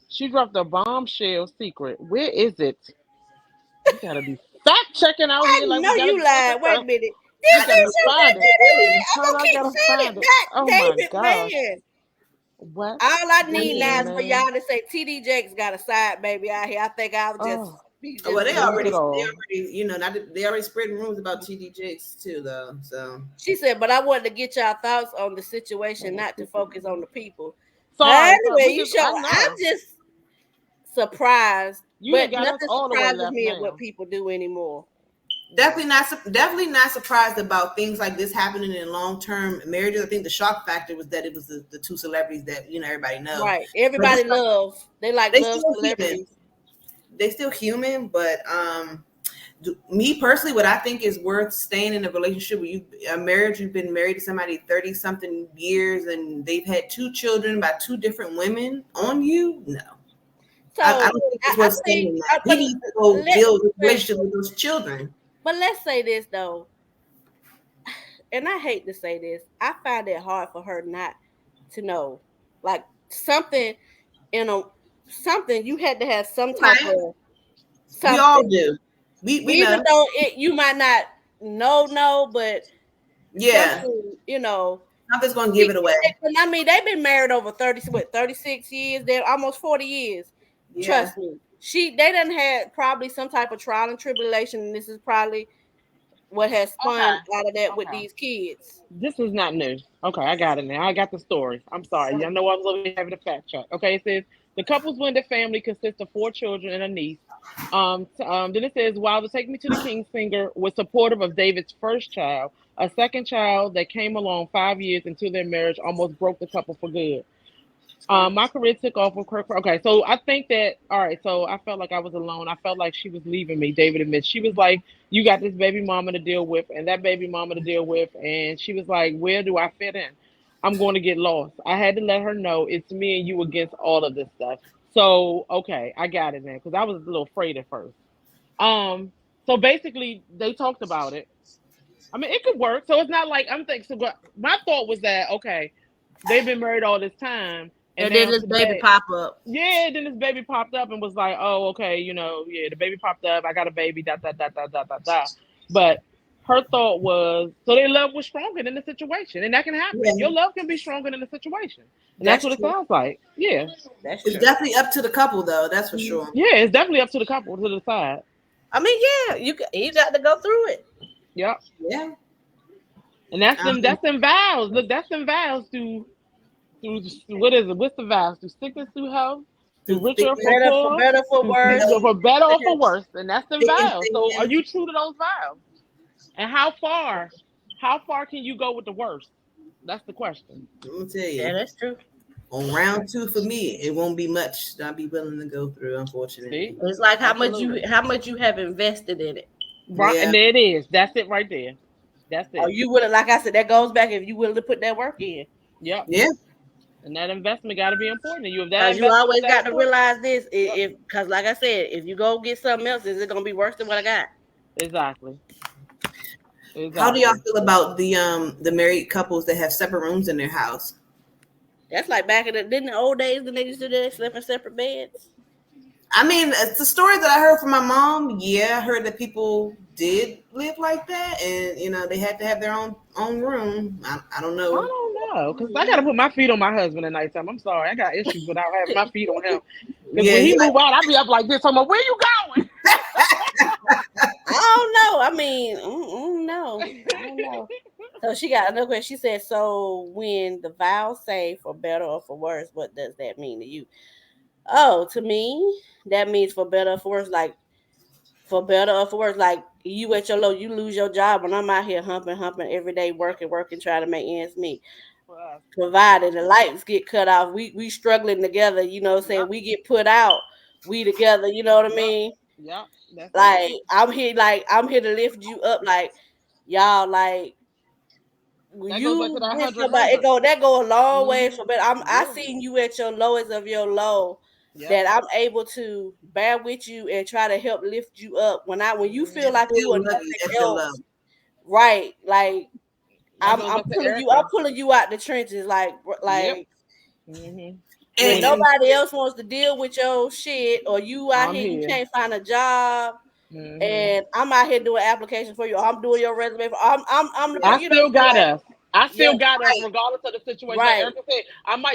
She dropped a bombshell secret. Where is it? We gotta be fact checking out I here. Like we know gotta you be on lied. Wait a the. minute. We This I gotta is know your find it. early. granddaddy. I'm Hold on, gonna I keep gotta saying find it it. back, Oh my David gosh. Man. What? All I need David now is for man. y'all to say TD Jakes got a side baby out here. I think I'll just Oh, be Well, just lose it they all. already, they already spreading rumors about TD Jakes too, though. So She said, but I wanted to get y'all thoughts on the situation, not to focus on the people. Sorry. Anyway, We just I I'm know. just surprised, You done but got us nothing all the way surprises left me of what now. people do anymore. definitely not surprised about things like this happening in long term marriages. I think the shock factor was that it was the two celebrities that everybody knows. Right. But Everybody loves, they like they love still human. celebrities. They still human, but me personally, what I think is worth staying in a relationship with a marriage, you've been married to somebody 30 something years and they've had two children by two different women on you. No, So I don't think it's I worth staying think, in that. He but needs to go let, build a but, relationship with those children. but let's say this though, and I hate to say this, I find it hard for her not to know, like something in a something you had to have some type Right? of We all something, do. We even know. though you might not know, but Yeah. something. you know. Nothing's gonna give it away. I mean, they've been married over 36 years. They're almost 40 years. Yeah. Trust me. They done had probably some type of trial and tribulation, and this is probably what has spun Okay. out of that with Okay. these kids. This is not new. Okay, I got it now. I got the story. I'm sorry. Y'all know I was over here having a fact check. Okay, it says the couple's blended family consists of 4 children and a niece. Then it says, while the Take Me to the King singer was supportive of David's first child, a second child that came along 5 years into their marriage almost broke the couple for good. My career took off with Kirk. Okay, so I think that all right. So I felt like I was alone. I felt like she was leaving me. David admits she was like, "You got this baby mama to deal with, and that baby mama to deal with," and she was like, "Where do I fit in? I'm going to get lost." I had to let her know it's me and you against all of this stuff. So okay, I got it now because I was a little afraid at first. Um, so basically they talked about it. I mean, it could work. So it's not like I'm thinking. So my thought was that okay, they've been married all this time, and And then now this baby today, pop up. yeah, then this baby popped up and was like, oh, okay, yeah, the baby popped up. I got a baby, da da da da da da da. But her thought was, so their love was stronger than the situation, and that can happen. Yeah. Your love can be stronger than the situation, and that's That's what it true. sounds like. Yeah, That's It's true. definitely up to the couple though, that's for sure. yeah, it's definitely up to the couple to decide. I mean, yeah, you got to go through it. Yep, Yeah. and that's them. Um, That's them vows. Look, that's them vows through what is it? What's the vows? Through sickness, through health, through through rich thick or and for poor, Better for through worse. for better or for worse, and that's them thick and vows. So, are thin. you true to those vows? And how far can you go with the worst? That's the question. I'm gonna tell Yeah, you. that's true. On round 2 for me, it won't be much that I'll be willing to go through, unfortunately. See, It's like absolutely how much you have invested in it. right, Yeah. and there it is. That's it right there. That's Oh, it. you would have, like I said, that goes back if you willing to put that work in. Yep. Yeah. And that investment got to be important to you. If that Because you investment is always that got to important, realize this. yep, If because like I said, if you go get something else, is it gonna be worse than what I got? exactly, How do y'all exactly. feel about the married couples that have separate rooms in their house? That's like back in the old days when they used to do that, sleep in separate beds. I mean, it's the story that I heard from my mom. Yeah, I heard that people did live like that, and they had to have their own room. I don't I know. don't know, cause I gotta put my feet on my husband at nighttime. I'm sorry, I got issues without having my feet on him. Cause Yeah, when he he like move out, I be up like this. I'm like, where you going? I don't know. I mean, no, I don't know. So she got another question. She said, "So when the vows say for better or for worse, what does that mean to you?" Oh, to me, that means for better or for worse. Like for better or for worse, like you at your low, you lose your job, and I'm out here humping every day, working, trying to make ends meet. Well, Provided the lights get cut off, we struggling together. You know, what I'm saying yep, we get put out, we together. You know what I yep, mean? yep. That's it. Like I'm here to lift you up, like y'all, like when That goes back to you that with 100 somebody, hundred. that go a long way Mm-hmm. for better. I Yeah. seen you at your lowest of your low, Yep. that I'm able to bear with you and try to help lift you up when you feel Mm-hmm. like you are still love you nothing at your love. else, right? Like That goes back to I'm Erica. pulling you out the trenches, Yep. like Mm-hmm. when When And nobody else wants to deal with your shit, or you out I'm here, you here. can't find a job, Mm-hmm. and I'm out here doing applications for you. I'm doing your resume. I'm the I you know still got like us. I yeah, still got us, right, regardless of the situation. Like right, Erica said,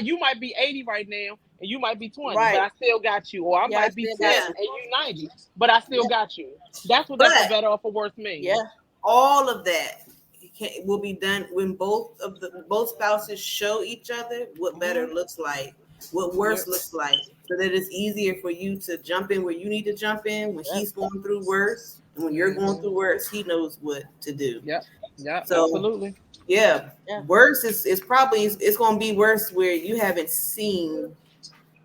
you might be 80 right now, and you might be 20, but right. I still got you. Or I Yeah, I might be still 10 got yeah, you. and you 90, but I still Yeah, got you. That's what that for but better or for worse means. yeah, all of that will be done when both spouses show each other what better Mm-hmm. looks like, what Yep. worse looks like, so that it's easier for you to jump in where you need to jump in when yep, he's going through worse, and when you're going Mm-hmm. through worse, he knows what to do. Yep. Yep. So Absolutely. yeah, yeah, worse is probably it's going to be worse where you haven't seen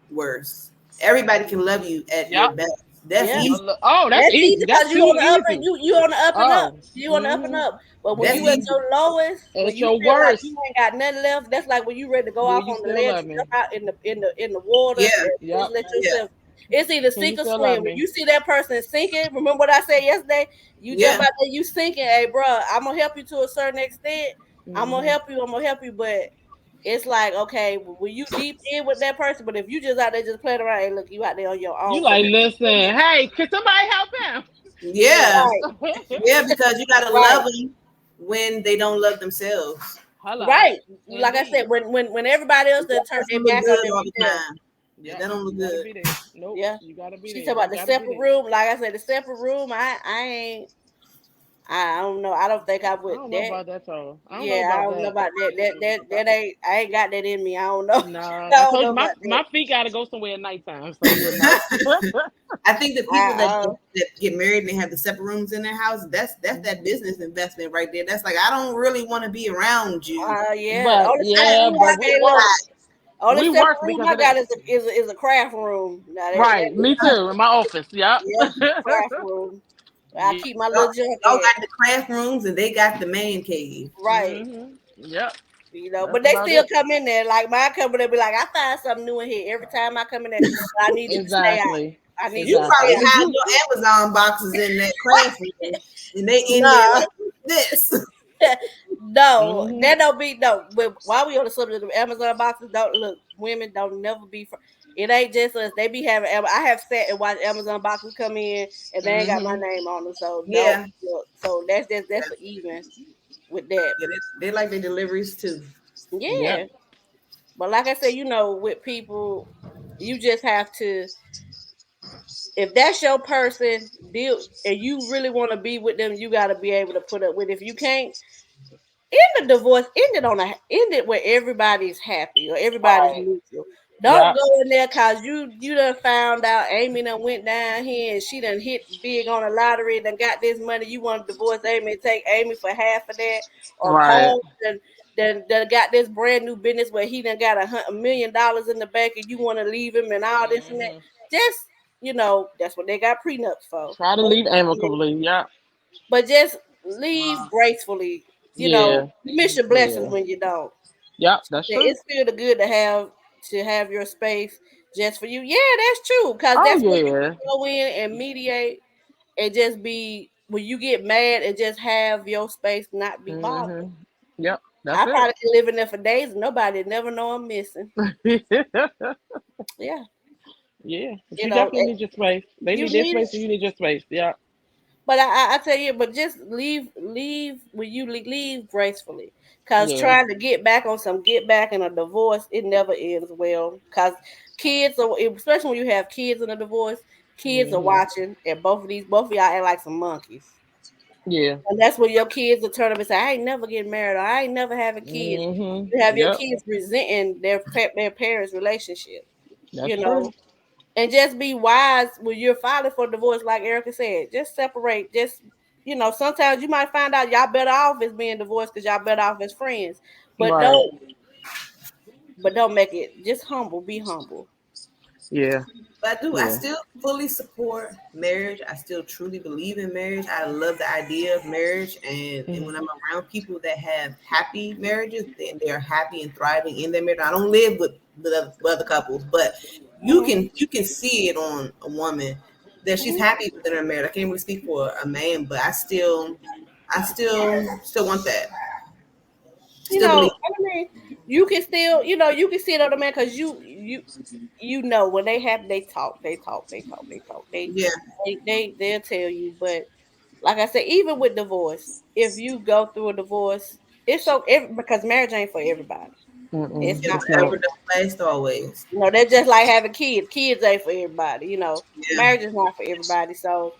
worse. Everybody can love you at your Yep. best. That's yeah. easy. Oh, that's That's easy easy. That's because you too on the up and easy. you on the up and up. Oh. You on the up and Mm-hmm. up. But when That's you at easy. Mm-hmm. your lowest, when At you your feel like you worst, ain't got nothing left, that's like when you ready to go will off you on the still ledge, love you me? jump out in the water Yeah, and just Yep. let yeah, yourself. It's either Can you sink or still love swim. When me? you see that person sinking, remember what I said yesterday? You jump yeah. out there, you sinking. Hey, bro, I'm gonna help you to a certain extent. I'm gonna Mm-hmm. help you. I'm gonna help you, but it's like okay, when you deep in with that person, but if you just out there just playing around, hey, look, you out there on your You own for like, real. listen, hey, can somebody help him? Yeah, Right, yeah, because you gotta right. love them when they don't love themselves. Hello. Right. Like I Indeed. said, when everybody else done That turned their doesn't look back on good all the themselves. time. Yeah, Yep. that don't You look gotta good. be there. Nope. Yeah. You gotta be She there. talk You about the gotta be separate there. room. Like I said, the separate room. I ain't. I don't know. I don't think I I would. don't know That. about that, though. I don't know Yeah, I about don't know that. about that. That ain't. I ain't got that in me. I don't know. Nah, I I don't told know you my about that. my feet gotta go somewhere at nighttime. So yeah, no. I think the people I that get married and they have the separate rooms in their house, that's that business investment right there. That's like I don't really want to be around you. yeah. But I just yeah, but we Hey, work. look. Only We separate work room because I of that. got is a craft room. Now Right. Me too. In my office. Yep. yeah, craft room. I Yeah. keep my y'all, little junk y'all at. got the craft rooms and they got the man cave. Right. Yep. But That's they about still it. come in there. Like my company be like, I find something new in here every time I come in there. I need it to stay out. Exactly. I need You it to Exactly. stay probably And out. it's hide you. your Amazon boxes in that craft room and they in there Nah. like this. No, Hmm. that don't be no. But while we on the subject of Amazon boxes, don't look. Women don't never be. It ain't just us. They be having. I have sat and watched Amazon boxes come in, and they ain't got my Hmm. name on them. So don't Yeah, look. So that's for even with that. yeah, they like their deliveries too. Yep. Yeah, but like I said, with people, you just have to. If that's your person, deal, and you really want to be with them, you got to be able to put up with. If you can't, end the divorce, end it where everybody's happy or everybody's Right. neutral. Don't Yep. go in there cause you done found out Amy done went down here and she done hit big on the lottery and done got this money. You want to divorce Amy and take Amy for half of that, or Right. Paul done got this brand new business where he done got $1 million in the bank and you want to leave him and all this and that. Hmm. Just that's what they got prenups for. Try to leave amicably. Yep. But just leave gracefully. Yeah. You miss your blessings Yeah. when you don't. Yep. That's true. It's still the good to have your space just for you. Yeah, that's true. Cause Oh that's when you yeah. can go in and mediate and just be when you get mad and just have your space not be bothered. Hmm. Yep. That's I it. probably can live in there for days and nobody never know I'm missing. Yeah. Yeah, but You you know, definitely need your space. They you need their need it. space, and you need your space. Yeah, But I tell you, but just leave when you leave gracefully. Cause yeah. trying to get back on some get back in a divorce, it never ends well. Cause kids are, especially when you have kids in a divorce, kids are Hmm. watching, and both of y'all act like some monkeys. Yeah. And that's when your kids will turn up and say, "I ain't never getting married, or I ain't never having kids." Hmm. You have your Yep. kids resenting their parents' relationship. That's You true. know, and just be wise when you're filing for divorce, like Erica said. Just separate. Sometimes you might find out y'all better off as being divorced because y'all better off as friends. But Right. don't make it just humble. Be humble. Yeah. But I Yeah. still fully support marriage. I still truly believe in marriage. I love the idea of marriage. And when Mhm. I'm around people that have happy marriages, then they're happy and thriving in their marriage. I don't live with other couples, but Hmm. you can see it on a woman that she's Hmm. happy within her marriage. I can't really speak for a man, but I still want that. Still believe. I mean, you can see it on the man because when they have Yeah. they'll tell you. But like I said, even with divorce, if you go through a divorce, it's so because marriage ain't for everybody. It's Mm-mm. not It's for not. Forever everybody. don't last always. They're just like having kids. Kids ain't for everybody. Yeah. Marriage is not for everybody. So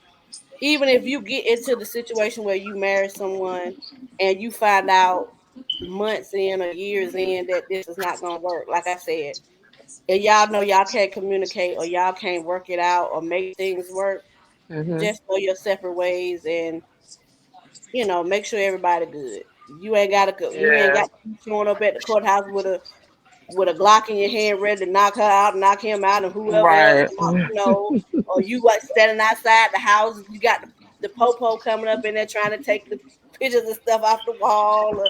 even if you get into the situation where you marry someone and you find out months in or years in that this is not gonna work, like I said, and y'all know y'all can't communicate or y'all can't work it out or make things work, Hmm. just go your separate ways and make sure everybody good. You ain't gotta go. You ain't Yeah. got to be showing up at the courthouse with a Glock in your hand, ready to knock her out, knock him out, and whoever else Right. out, or you like standing outside the house, you got the popo coming up in there trying to take the pictures and stuff off the wall, or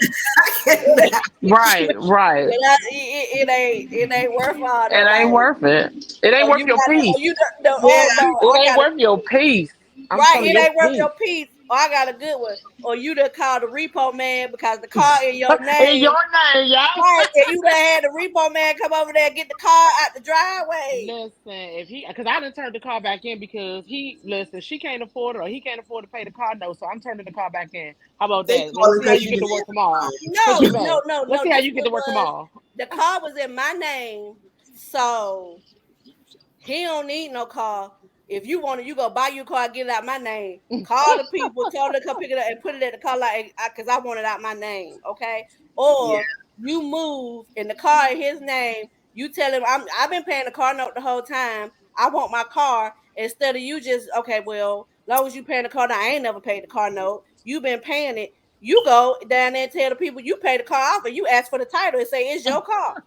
Right. Right. it ain't worth all It that. ain't Like, worth it. It ain't oh, worth you your got, peace. oh, you don't, no, Yeah. oh no, It I ain't got to worth your peace. I'm right. telling It you, your ain't worth peace. your peace. Or I got a good one. Or you done called the repo man because the car in your In name. your name, yeah. Right, and you done had the repo man come over there and get the car out the driveway. Listen, if he, because I didn't turn the car back in because he, listen, she can't afford it or he can't afford to pay the car note, so I'm turning the car back in. How about They that? call Let's it see how because you you get to didn't work answer tomorrow. What No, you no, may. no, Let's no. see how This you get what to it work was. tomorrow. The car was in my name, so he don't need no car. If you want it, you go buy your car, get it out my name. Call the people, tell them to come pick it up and put it at the car lot because I want it out my name. Okay. Yeah. Or you move in the car in his name. You tell him I've been paying the car note the whole time. I want my car instead of you just okay. Well, long as you paying the car note, I ain't never paid the car note. You been paying it. You go down there and tell the people you pay the car off, and you ask for the title and say it's your car.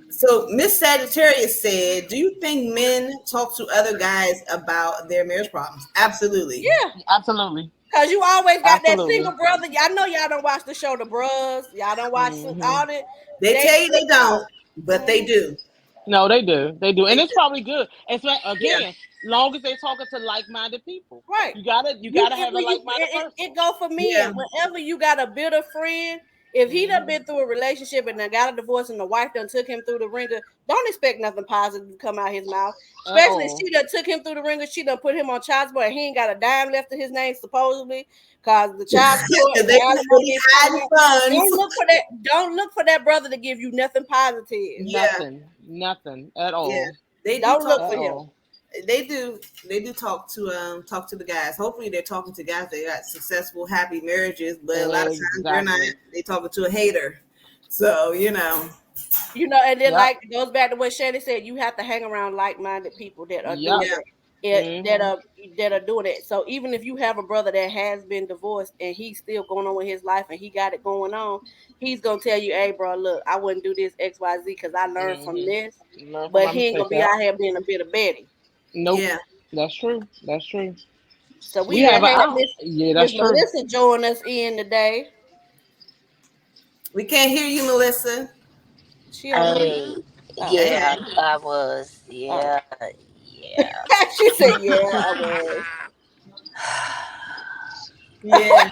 So Miss Sagittarius said, "Do you think men talk to other guys about their marriage problems?" Absolutely. Yeah. Absolutely. Cause you always got that Absolutely. single brother. Y'all know y'all don't watch the show The Bros. Y'all don't watch Hmm. all the They they. tell you they don't, but they Mhm. do. No, they do. They do. They And it's do. probably good. It's like, Yeah. again, long as they talking to like-minded people. Right. You You gotta it, have a when you like-minded it person. go for Yeah. men. Whenever you got a bitter friend, if he done Hmm. been through a relationship and then got a divorce and the wife done took him through the ringer, don't expect nothing positive to come out his mouth. At Especially if all. she done took him through the ringer, she done put him on child support and he ain't got a dime left to his name supposedly, cause the child support and Because the they alimony be is coming hiding out. funds. Don't look for that. Don't look for that brother to give you nothing positive. Yeah. Nothing. Nothing at Yeah. all. They do Don't talk. look At for him. all. They do. They do talk to the guys. Hopefully, they're talking to guys that got successful, happy marriages. But a lot of times, they're not. Exactly. They talking to a hater. So And then Yep. like it goes back to what Shannon said, you have to hang around like-minded people that are Yep. doing yeah, it, Hmm. that are doing it. So even if you have a brother that has been divorced and he's still going on with his life and he got it going on, he's gonna tell you, "Hey, bro, look, I wouldn't do this X, Y, Z because I learned from Hmm. this." Learn from But my he ain't gonna mistakes. be Yep. out here being a bit of Betty. Nope. yeah. That's true. That's true. So we We have a had out. Yeah, Miss that's true. Melissa join us in today. We can't hear you, Melissa. She on mute. Hey, Oh, Hey, yeah, I was. oh. Yeah, yeah. She said, "Yeah, I was." yeah.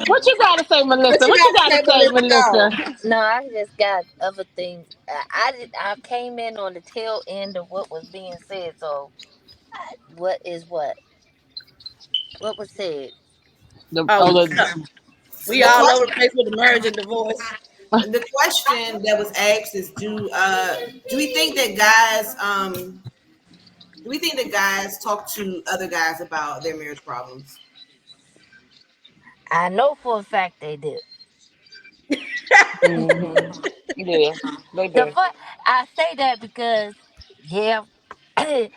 What you gotta say, What Melissa? you What you got to gotta say, say, Melissa? Go. Melissa? No, I just got other things. I came in on the tail end of what was being said. So, what is what? What was said? The Oh, oh So we the all over the question, place with the marriage and divorce. the question that was asked is, do we think that guys talk to other guys about their marriage problems? I know for a fact they do. mm-hmm. Yeah, they The do. fun, I say that because, yeah, I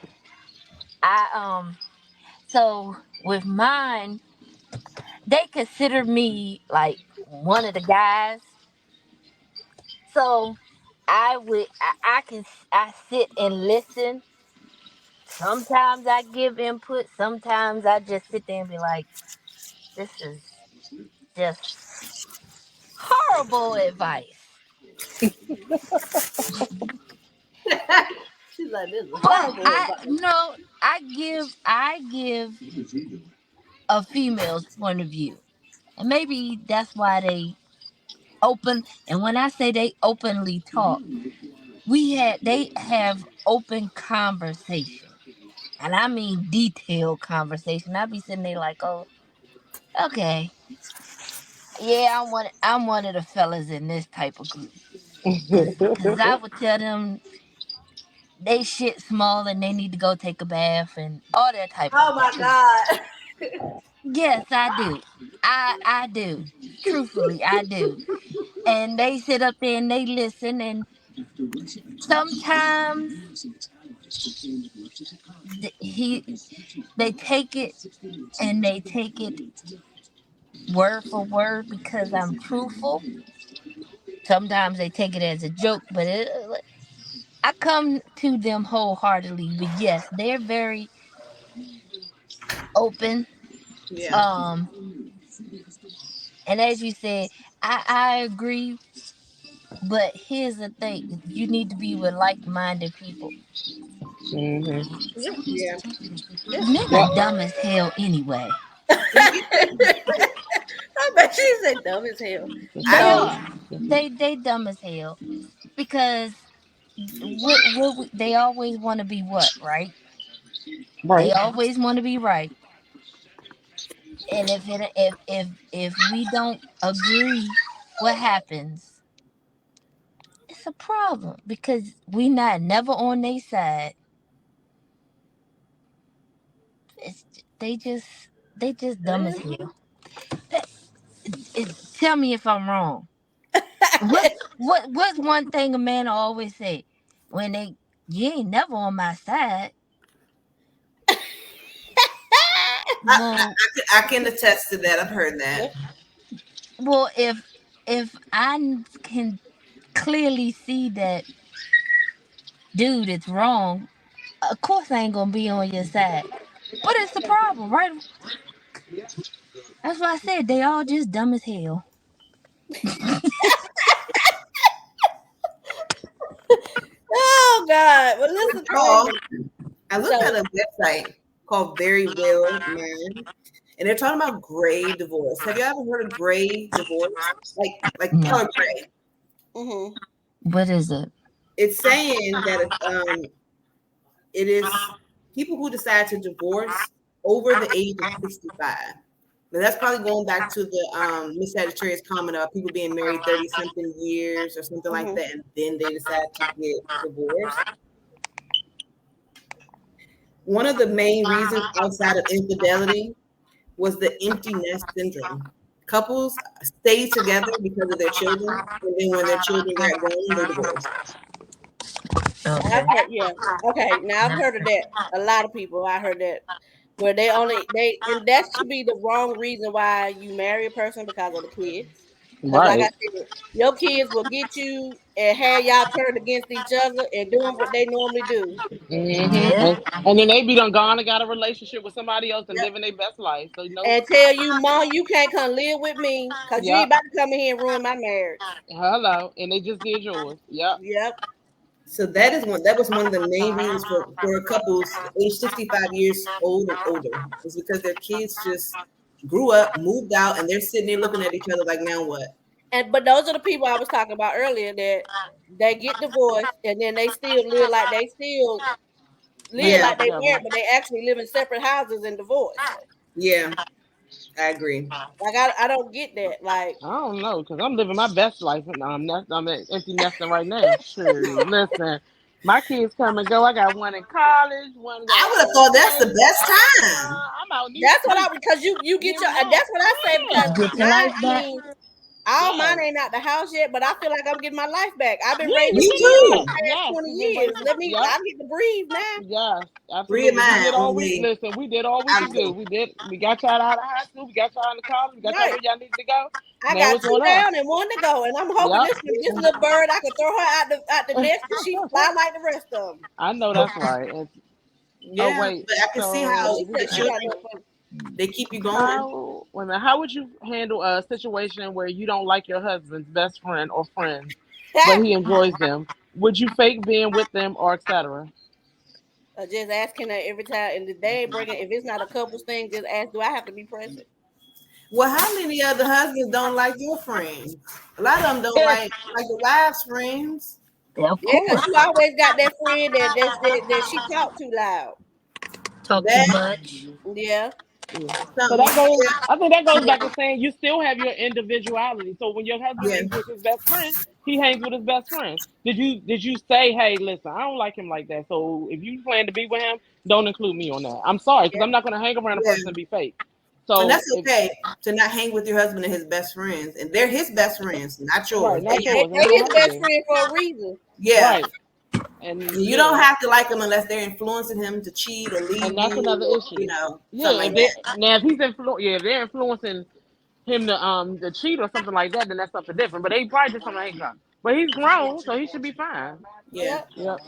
so with mine, they consider me like one of the guys. So I can I sit and listen. Sometimes I give input. Sometimes I just sit there and be like, "This is just horrible advice." She's like, "This is But horrible I advice." no, I give a female's point of view, and maybe that's why they open. And when I say they openly talk, they have open conversation. And I mean detailed conversation. I be sitting there like, oh, okay, yeah, I'm one of the fellas in this type of group. Cause I would tell them they shit small and they need to go take a bath and all that type of Oh stuff. my God. Yes, I do. I do. Truthfully, I do. And they sit up there and they listen, and sometimes he they take it and they take it word for word because I'm truthful. Sometimes they take it as a joke, but I come to them wholeheartedly. But yes, they're very open. Yeah, Um, and as you said, I agree. But here's the thing: you need to be with like-minded people. hmm Yeah, yeah, yeah. Men are Yep. dumb as hell anyway. I bet she said dumb as hell. I They do. So are. They dumb as hell because they always want to be what, right? They Right. always want to be right. And if we don't agree, what happens? It's a problem because we not never on their side. It's they just dumb as hell. Eh, Tell me if I'm wrong. What's one thing a man always say when they you ain't never on my side. Well, I can attest to that. I've heard that. well, if I can clearly see that, dude, it's wrong. Of course, I ain't gonna be on your side. But it's the problem, right? That's why I said they all just dumb as hell. oh God. Well listen, Oh, baby. I looked at So a website called Very Well Man, and they're talking about gray divorce. Have you ever heard of gray divorce? Like No. color gray. mm-hmm. What is it? It's saying that it is people who decide to divorce over the age of 65. Now that's probably going back to the Miss Sagittarius comment about people being married 30 something years or something like Mm-hmm. that, and then they decide to get divorced. One of the main reasons outside of infidelity was the empty nest syndrome. Couples stay together because of their children, and then when their children got grown, they divorced. Okay. I've heard, yeah. Okay, now I've heard of that. A lot of people I heard that where they and that should be the wrong reason why you marry a person because of the kids. Because like I Right. said, your kids will get you and have y'all turned against each other and doing what they normally do. Mm-hmm. Yeah. And then they be done gone and got a relationship with somebody else and Yep. living their best life. So And tell you, Mom, you can't come live with me because you ain't yep. about to come in here and ruin my marriage. Hello. And they just did yours. Yep. Yep. So that was one of the main reasons for couples age 65 years old and older is because their kids just grew up, moved out, and they're sitting there looking at each other like, now what? And but those are the people I was talking about earlier that they get divorced and then they still live like Living Yeah, they together. married, but they actually live in separate houses and divorced. yeah, I agree. Like I don't get that. Like I don't know, cause I'm living my best life, and I'm empty nesting right now. Sure, listen, my kids come and go. I got one in college, one I going would have to thought that's the trade. best time. I'm out these that's what I streets because you get your getting and lost. that's what I say because Yeah, Get your mine. life I back. mean, all yeah. mine ain't out the house yet, but I feel like I'm getting my life back. I've been Yeah, raising you Me kids for been the too. doing that. past Yes, 20 you've been years. waiting. I Yep. get to breathe now. Yes, Free of absolutely. We mine did all we only. listen. We did all we I'm could do. We got y'all out of high school. We got y'all into college. We got y'all Right. where y'all needed to go. I Now got it's two on us. down and one to go, and I'm hoping Yep. this little bird I can throw her out the nest and she fly like the rest of them. I know that's right. Oh yeah, wait, but I can see But how she so the said she got children enough for they keep you going. how women? How would you handle a situation where you don't like your husband's best friend or friends, but he enjoys them? Would you fake being with them or etc.? just asking her every time, and the day bring it. If it's not a couples thing, just ask, do I have to be present? Well, how many other husbands don't like your friends? A lot of them don't like the wives' friends. Of Yeah, because course. you always got that friend that she talk too loud. Talk too That much. Yeah. Yeah. So something. that goes. Yeah, I think that goes back to saying you still have your individuality. So when your husband yeah, hangs with his best friend, he hangs with his best friend. Did you say, hey, listen, I don't like him like that. So if you plan to be with him, don't include me on that. I'm sorry because Yeah. I'm not going to hang around a yeah. person and be fake. And So that's if okay to not hang with your husband and his best friends, and they're his best friends, not right, yours. not They, yours, and they you don't his have to best be friend for a reason. Yeah, right. And you don't yeah, have to like them unless they're influencing him to cheat or and leave that's you, another or issue. something Yeah, like if they that. now if yeah, if they're influencing him to cheat or something like that, then that's something different. But they probably just something ain't got. But he's grown, so he should be fine. Yeah. Yep. Yep.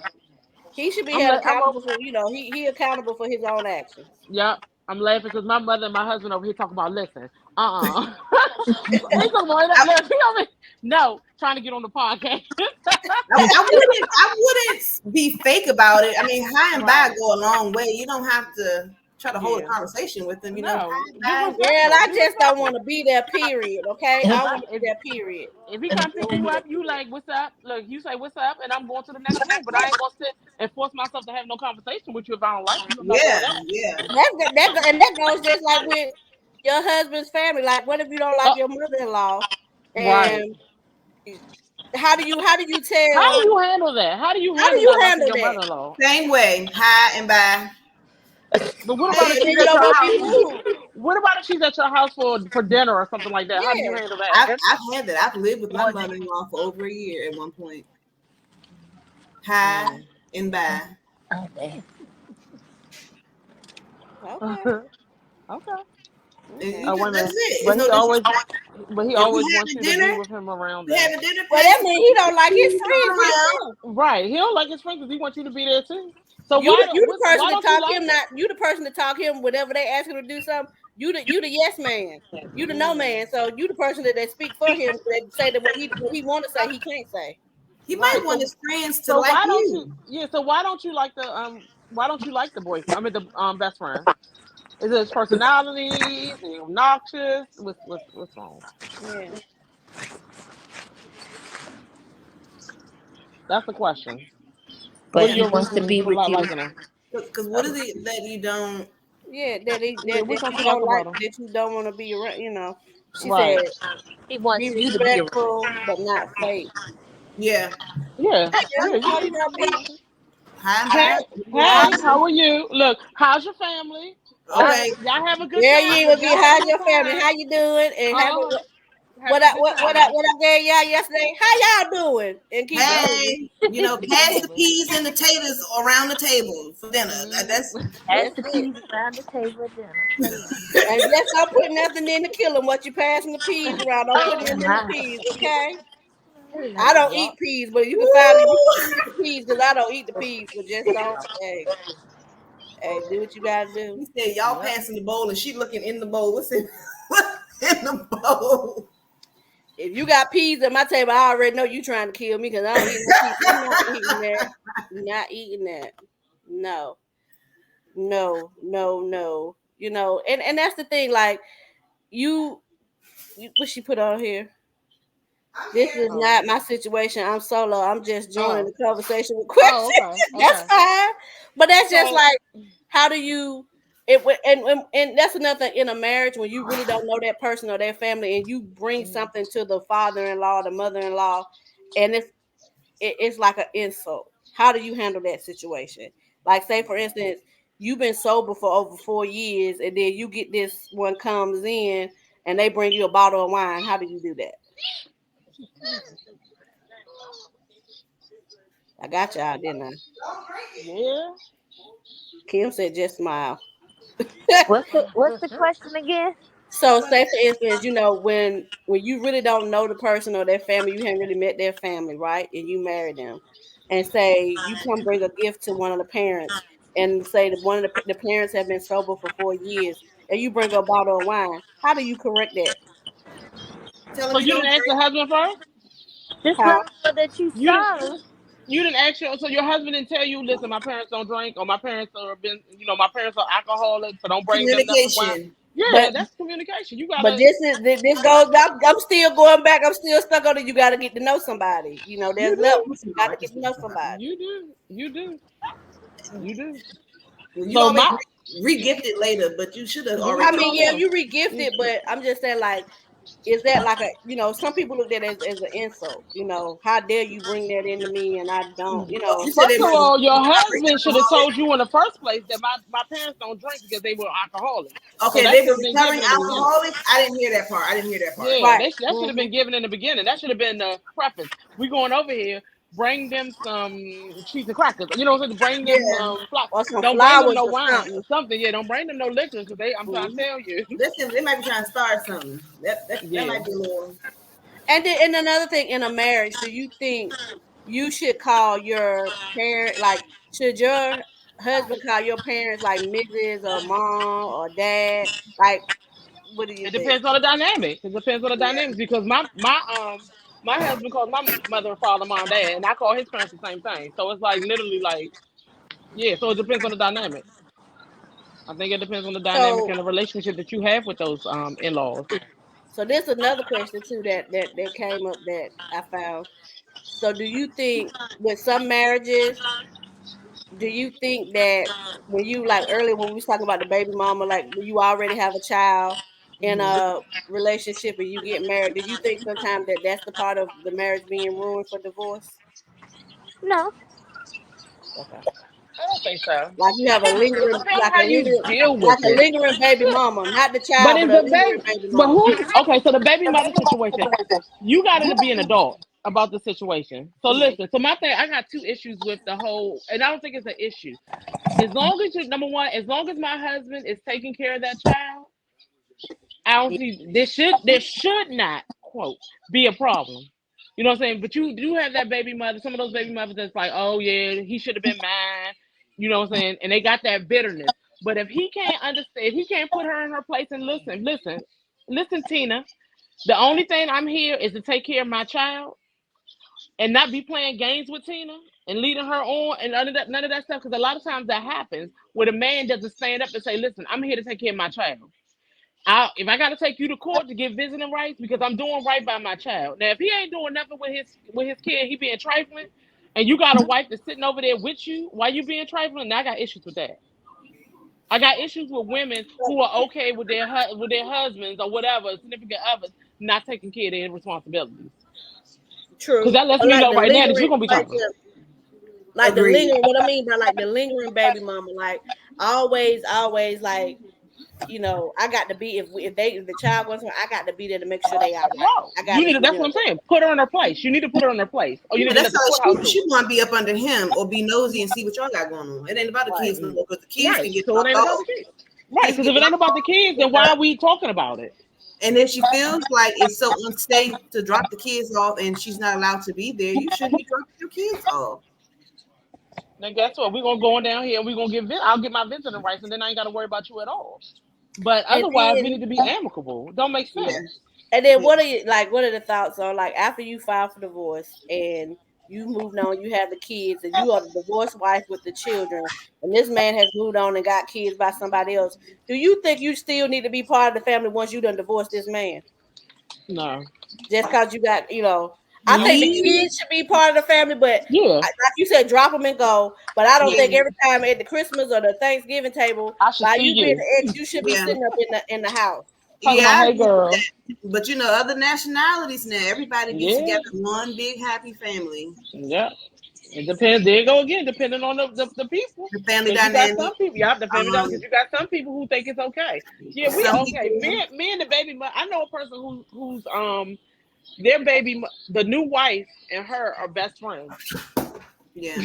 He should be I'm held like I'm accountable for, he accountable for his own actions. yep. I'm laughing because my mother and my husband over here talking about listen. Uh they talking about I, listen. No, trying to get on the podcast. I wouldn't be fake about it. I mean, high and by Right. go a long way. You don't have to try to hold a Yeah. conversation with them. No, just Hi, bye. Girl, respectful. I Be just don't respectful. want to be there, period. Okay? I If don't I want to be if there, period. if he come pick you up, you like, what's up? Look, you say what's up, and I'm going to the next room. But I ain't gonna sit and force myself to have no conversation with you if I don't like you. I'm not doing Yeah, that. yeah, And that goes just like with your husband's family. Like, what if you don't like Oh, your mother-in-law? right. And how do you How do tell? you handle that? How do you How do handle you not liking handle your that? mother-in-law? same way. Hi and bye. But what about Hey, if And then she's you at don't your want to be house? rude. What about if she's at your house for dinner or something like that? How do you Yeah. handle I've that? had that. I've lived with my Or they mother-in-law for over a year at one point. Hi Mm, and bye. oh damn. okay. Okay. And Okay. you Oh, just wait a that's minute. it. It's But no he always, disrespect. but he If we always wants having you to be dinner, with him around we there. having dinner, Well, pass that the means he don't like his cheese, come friends on getting around. there. Right. He don't like his friends because he wants you to be there too. So You why the, don't you the person why to don't you talk like him, him? not you the person to talk him whenever they ask him to do something. You the yes man. You the no Mm, man. So you the person that they speak for him. They say that what he want to say he can't say. He might right. want his friends to So like why don't you? you. Yeah. So why don't you like the boyfriend? I mean the best friend. Is it his personality? Is he obnoxious? What's wrong? Yeah. That's the question. But What are Yeah. he your wants to reasons be for with not you. liking him? Because what is it that you don't? Yeah. That he, Yeah, that which don't you you like don't like, about him? that you don't want to be around. She said, Right. He be wants you to be around. respectful but not fake. Yeah. Yeah. Yeah. Yeah. You You gotta be. Hi and Hey, bye. Hi. hey, how are you? Look, how's your family? Okay. Y'all have a good Yeah, time. you Look, would be. y'all have a How's good your family? time. How you doing? And Uh, having a good time. what I gave y'all yesterday? How y'all doing? And keep it Yep. moving. Hey, pass the Absolutely. peas and the taters around the table for dinner. That's Hmm. Pass That's the it. peas around the table at dinner. Please. And just don't put nothing in to kill them. What you passing the peas around, don't put Oh nothing in the my. peas, okay? I Lord. don't Yep. eat peas, but you can find me. You can Ooh. eat the peas because I don't eat the peas. But just don't. Hey, do what you gotta do. He said, "Y'all Yep. passing the bowl," and she looking in the bowl. What's in, what's in the bowl? If you got peas at my table, I already know you trying to kill me because I don't eat no peas. I'm not eating that. Not eating that. No. No. No. No. And that's the thing. Like what she put on here. I'm This here. is Oh. not my situation. I'm solo. I'm just joining Oh. the conversation with Oh. questions. Okay. That's Okay. fine. But that's just So. like, how do you and that's another thing in a marriage when you really don't know that person or their family and you bring Mhm. something to the father-in-law, the mother-in-law, and it's like an insult. How do you handle that situation? Like, say for instance, you've been sober for over 4 years, and then you get this one comes in and they bring you a bottle of wine. How do you do that? I got y'all, didn't I? Yeah. Kim said just smile. What's the question again? So say for instance, when you really don't know the person or their family, you haven't really met their family, right? And you marry them, and say you come bring a gift to one of the parents, and say that one of the parents have been sober for 4 years, and you bring a bottle of wine. How do you correct that? Tell him So you you don't didn't ask the drink. husband first? Just let How? him know that you You didn't. sorry. You didn't ask your. So your husband didn't tell you. Listen, my parents don't drink, or my parents are been. My parents are alcoholics, so don't bring them nothing wine. Communication. Yeah, But that's communication. You but gotta. this goes. I'm still going back. I'm still stuck on it. You got to get to know somebody. You There's levels. do. You got to get to know somebody. You do. You do. You do. Well, you So always my. re-gift it later, but you should have Do what already I you mean, told gonna yeah, do. you re-gifted, but I'm just saying, like, is that like some people look at it as an insult? How dare you bring that into me and I don't, Well, you said they First of might be all, your recovering husband should have alcoholic. told you in the first place that my parents don't drink because they were alcoholics. So Okay, that they should were have been recovering given in the beginning. alcoholics. I didn't hear that part. I didn't hear that part. Yeah, right. that should have Hmm. been given in the beginning. That should have been the preface. We going over here. Bring them some cheese and crackers. You know what I'm saying? Bring them Yeah. Or some don't bring them flowers no or wine something. or something. Yeah, don't bring them no liquor because I'm trying to Hmm. tell you. Listen, they might be trying to start something. That Yeah. might be a little. And another thing, in a marriage, do you think you should call your parent, like, should your husband call your parents like Mrs. or mom or dad? Like, what do you It think? depends on the dynamic. It depends on the Yeah. dynamics because my husband calls my mother and father mom dad, and I call his parents the same thing. So it's like literally like yeah. So it depends on the dynamic. I think it depends on the dynamic So and the relationship that you have with those in-laws. so there's another question too that came up that I found. So do you think with some marriages, do you think that when you like earlier when we was talking about the baby mama, like when you already have a child in a relationship and you get married, do you think sometimes that that's the part of the marriage being ruined for divorce? No, Okay. I don't think so. Like you have a It lingering, depends how you deal with it. baby mama, not the But child, but it's a the lingering baby. baby But mama. who? Okay, so the baby mother situation. You got to be an adult about the situation. So listen. So my thing, I got two issues with the whole, and I don't think it's an issue. As long as you, number one, as long as my husband is taking care of that child, I don't see there should not quote be a problem. You know what I'm saying? But you do have that baby mother, some of those baby mothers that's like, oh yeah, he should have been mine. You know what I'm saying? And they got that bitterness. But if he can't understand, if he can't put her in her place and listen, Tina. The only thing I'm here is to take care of my child and not be playing games with Tina and leading her on and none of that stuff. Because a lot of times that happens where the man doesn't stand up and say, listen, I'm here to take care of my child. If I got to take you to court to get visiting rights because I'm doing right by my child. Now, if he ain't doing nothing with his kid, he being trifling, and you got a wife that's sitting over there with you while you being trifling, now I got issues with that. I got issues with women who are okay with their husbands or whatever significant others not taking care of their responsibilities. Because True. that lets But me like know the right now that you're lingering, gonna be like trifling. the Agreed. lingering. What I mean by like the lingering baby mama, like always, like I got to be if the child goes, I got to be there to make sure they all right. No, I got you to need to. be That's what I'm saying. Put her in her place. You need to put her in her place, or you Yeah, need to that's let the how courthouse she do she it. want to be up under him or be nosy and see what y'all got going on. It ain't about the right. kids no more because the kids Right. can get So it dropped ain't about the off. kids. Right. Kids Because get if it ain't dropped about the off. kids, then why are we talking about it? And if she feels like it's so unsafe to drop the kids off and she's not allowed to be there, you shouldn't be dropping your kids off. Then guess what? We're gonna go on down here and we're gonna I'll get my visiting rights, and then I ain't got to worry about you at all. But And otherwise, we then need to be amicable. Don't make Yeah. sense. and then Yeah. what are the thoughts on like after you file for divorce and you moved on, you have the kids, and you are the divorced wife with the children, and this man has moved on and got kids by somebody else. Do you think you still need to be part of the family once you done divorced this man? No. Just because you got, I No. think the Me, kids should be part of the family, but Yeah. like you said, drop them and go. But I don't Yeah. think yeah, every time at the Christmas or the Thanksgiving table, I should by see you being you. the ex, you should be yeah, sitting up in the house. Talking yeah. about, I hey agree with girl. that. But other nationalities now, everybody be Yeah. together, one big happy family. Yeah. It depends. There you go again, depending on the people. The family Because you got dynamic. some people, yeah, the family does. Because Um, you got some people who think it's okay. Yeah, we some okay. people, Me and the baby. I know a person who's their the new wife and her are best friends. yeah,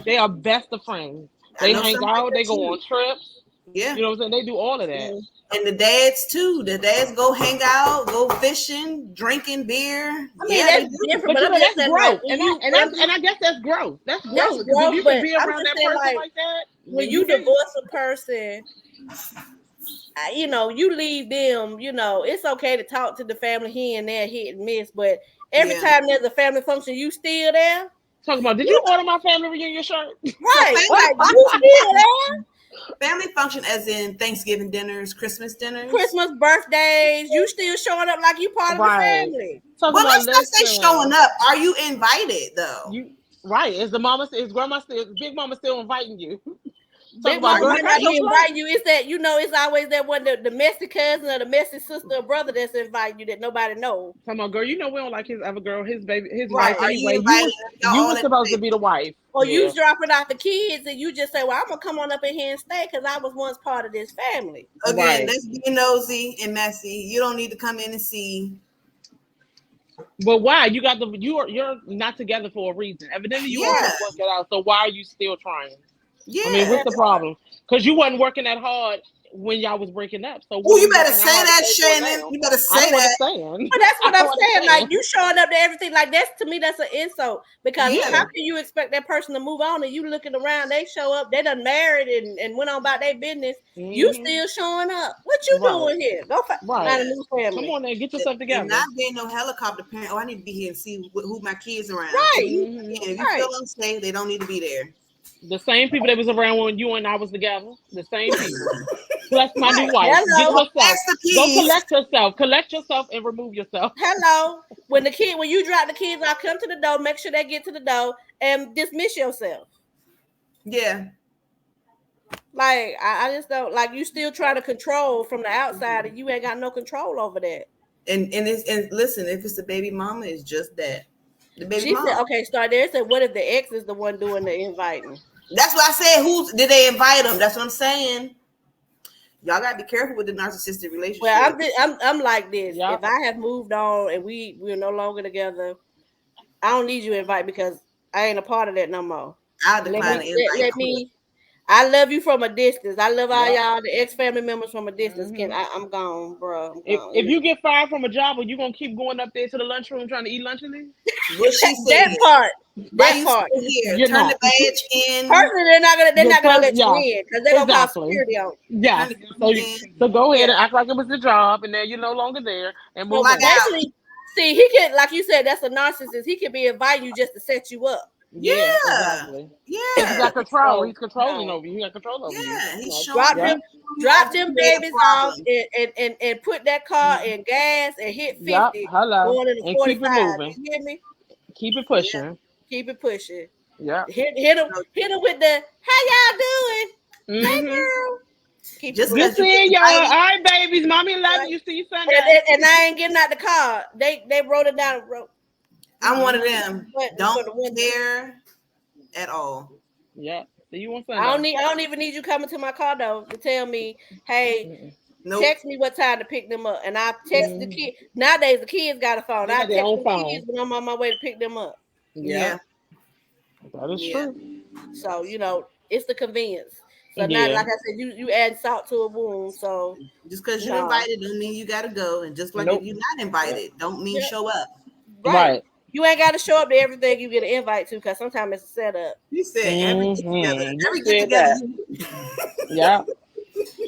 They are best of friends. I They know hang some like out. that They go too. on trips. Yeah. You know what I'm saying? They do all of that. Mm. And the dads too. The dads go hang out, go fishing, drinking beer. I mean, Yeah, they that's do. different, But but you I'm know just that's saying, like, growth, when and I you, and but I I'm and just I guess that's growth. That's that's growth because if growth, you can but be I'm around just that saying, person like, like that, when then you you can. divorce a person, you leave them, it's okay to talk to the family here and there, hit and miss, but every Yeah. time there's a family function, you still there. Talking about, did You you order my family reunion shirt? So right, like you still there. family function as in Thanksgiving dinners, Christmas dinners. Christmas, birthdays, you still showing up like you part of the Right. family. Talking Well, about, let's not say showing listen, up. Are you invited though? you right. Is grandma still, is Big Mama still inviting you? Talking Big about, Mama Are girl, you might catch not your be invited? flight. inviting you. It's that it's always that one the messy cousin or the messy sister or brother that's inviting you that nobody knows. Talking about, girl, we don't like his other girl, his Right. wife Are you anyway. You invited? was Y'all you all was at supposed the to be the wife. Or Yeah. you dropping out the kids and you just say, well, I'm gonna come on up in here and stay because I was once part of this family. table. Again, Right. let's be nosy and messy. You don't need to come in and see. But why? You're not together for a reason. Evidently, you all Yeah, couldn't work it out. So why are you still trying? I mean, yeah. what's the problem? Because you wasn't working that hard when y'all was breaking up. So Oh, what are you you better working that say hard to that, stay for Shannon. now? You better I say don't that. understand. But that's I what I'm don't saying. Like understand. you showing up to everything, like that's to me, that's an insult. Because Yeah, how can you expect that person to move on and you looking around, they show up, they done married and went on about their business. You Hmm. still showing up. What you Right. doing here? Go Right. find a yeah. new Come family. on, now, get yourself And together. not being no helicopter parent. I need to be here and see who my kids around. Right. Hmm. If you feel Right. unsafe, they don't need to be there. The same people that was around when you and I was together. The same people. Plus my new Right. wife. Get Hello, Well, yourself. that's the Go piece. collect yourself. Collect yourself and remove yourself. hello. When you drop the kids off, come to the door. Make sure they get to the door and dismiss yourself. Yeah. Like I just don't like you still trying to control from the outside, and you ain't got no control over that. And listen, if it's the baby mama, it's just that. The baby She said, mom. "Okay, start there." Said, "What if the ex is the one doing the inviting?" That's what I said. Who did they invite them? That's what I'm saying. Y'all gotta be careful with the narcissistic Well, relationship. I'm like this. Yeah. If I have moved on and we're no longer together, I don't need you to invite because I ain't a part of that no more. I'll Let decline me the invite let quick. me. I love you from a distance. I love all Yeah. y'all, the ex family members from a distance. Hmm. I'm gone, bro. I'm gone. If you get fired from a job, are you gonna keep going up there to the lunchroom trying to eat lunch with me? What she That said. part, Why that you part. still here? You're Turn not. the badge in. Personally, they're The not gonna first, let you yeah, in because they're gonna call exactly. security on. Turn Yes. the So badge in. so go ahead Yeah. and act like it was the job, and then you're no longer there, and So move Clock on. out. basically, see, he can, like you said, that's a narcissist. He can be inviting you just to set you up. Yeah, Yeah. exactly. Cause he Yeah. got control. So He's controlling no, over you. He got control over you. Yeah. He's no, showing Yeah. off drop to them create a babies off problem. and put that car in gas and hit Yep. 50 Hello. going into And keep it 45. moving. You hear me? Keep it Yeah. pushing. Keep it pushing. Yep. So Hit them with the how y'all doing? Hey Mhm. girl. Keep it just Good because pushing. you get seeing y'all. All invited, right, babies. Mommy love Right. you. See you Sunday. And I ain't getting out the car. They wrote it down. I'm one of Mhm. them. Button for Don't the window. care at all. Yep. See you on I Sunday. don't even need you coming to my car though to tell me, hey, Mm-mm. Nope. text me what time to pick them up. And I text the Mhm. kid. Nowadays the kids got a phone. They I got their text own the kids phone. when I'm on my way to pick them up. Yeah. Yeah. That is Yeah. true. So, it's the convenience. So now, Yeah. like I said, you add salt to a wound. So Just because you no. invited don't mean you gotta go. And just like if Nope. you're not Yep. invited, don't mean Yep. show up. Right. Right. You ain't gotta show up to everything you get an invite to because sometimes it's a setup. You said every get together. Mhm. You Every get said together that. you Yeah.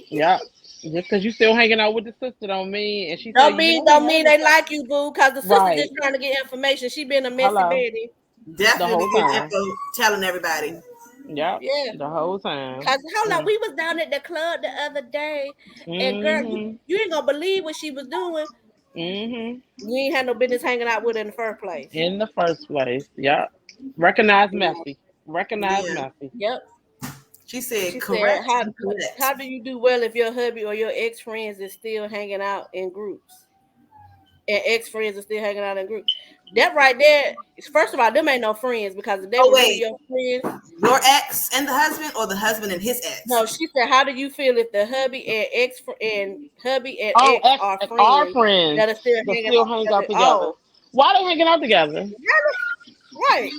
Yeah. Just because you still hanging out with the sister don't mean, and she tell you, you Don't know, mean hey, they like you, boo, because the sister right. just trying to get information. She been a messy Hello. baby. The definitely whole be getting time. info telling everybody. Yep. Yeah. The whole time. Cause hold on, Mm. we was down at the club the other day, and girl, Mhm. you ain't gonna believe what she was doing. Mhm. You ain't had no business hanging out with her in the first place. In the first place. Yep. Recognize Yeah. messy. Recognize Yeah. messy. Yep. She said She said, correct and collect. how do you do well if your hubby or your ex friends is still hanging out in groups? And ex friends are still hanging out in groups. That right there, first of all, them ain't no friends because if they Oh were really wait, your friends. your ex and the husband or the husband and his No, ex? she said, how do you feel if the hubby and Oh, ex are our friends friends that are still that hanging still out hang out together? together. Oh, Why they hanging out together? right.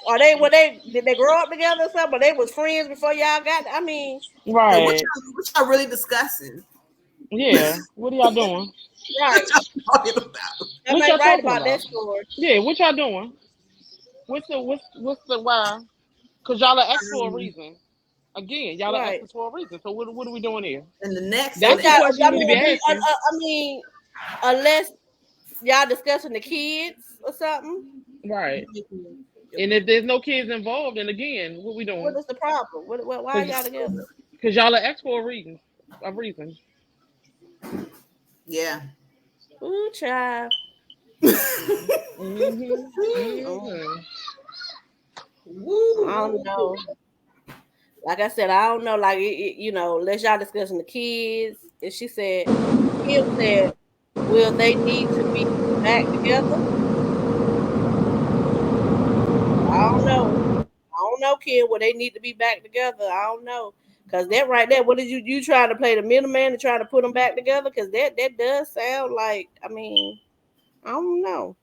Are they were they did they grow up together or something? Or they was friends before y'all got? I mean, So Right. what y'all really discussing? Yeah. What are y'all doing? right. Talking about? I What ain't y'all right talking about that about? story. Yeah. What y'all doing? What's the why? Cause y'all are X for a reason. Again, y'all are Right. X's for a reason. So what are we doing here? And the next What and That's the the y'all? question I you need to mean, be asking. I mean, unless y'all discussing the kids or something, Right. And if there's no kids involved, then again, what we what doing? is the problem? Why are y'all together? Cause y'all are X for a reason. A reason. yeah. Ooh, child. Mhm. Oh, Mhm. Woo, I don't woo, woo. know. Like I said, I don't know. Like unless y'all discussing the kids. And she said, Kim said, will they need to be back together? I don't know. I don't know, Kim. Will they need to be back together? I don't know. Cause that right there, what did you trying to play the middleman and trying to put them back together? Cause that does sound like, I mean, I don't know.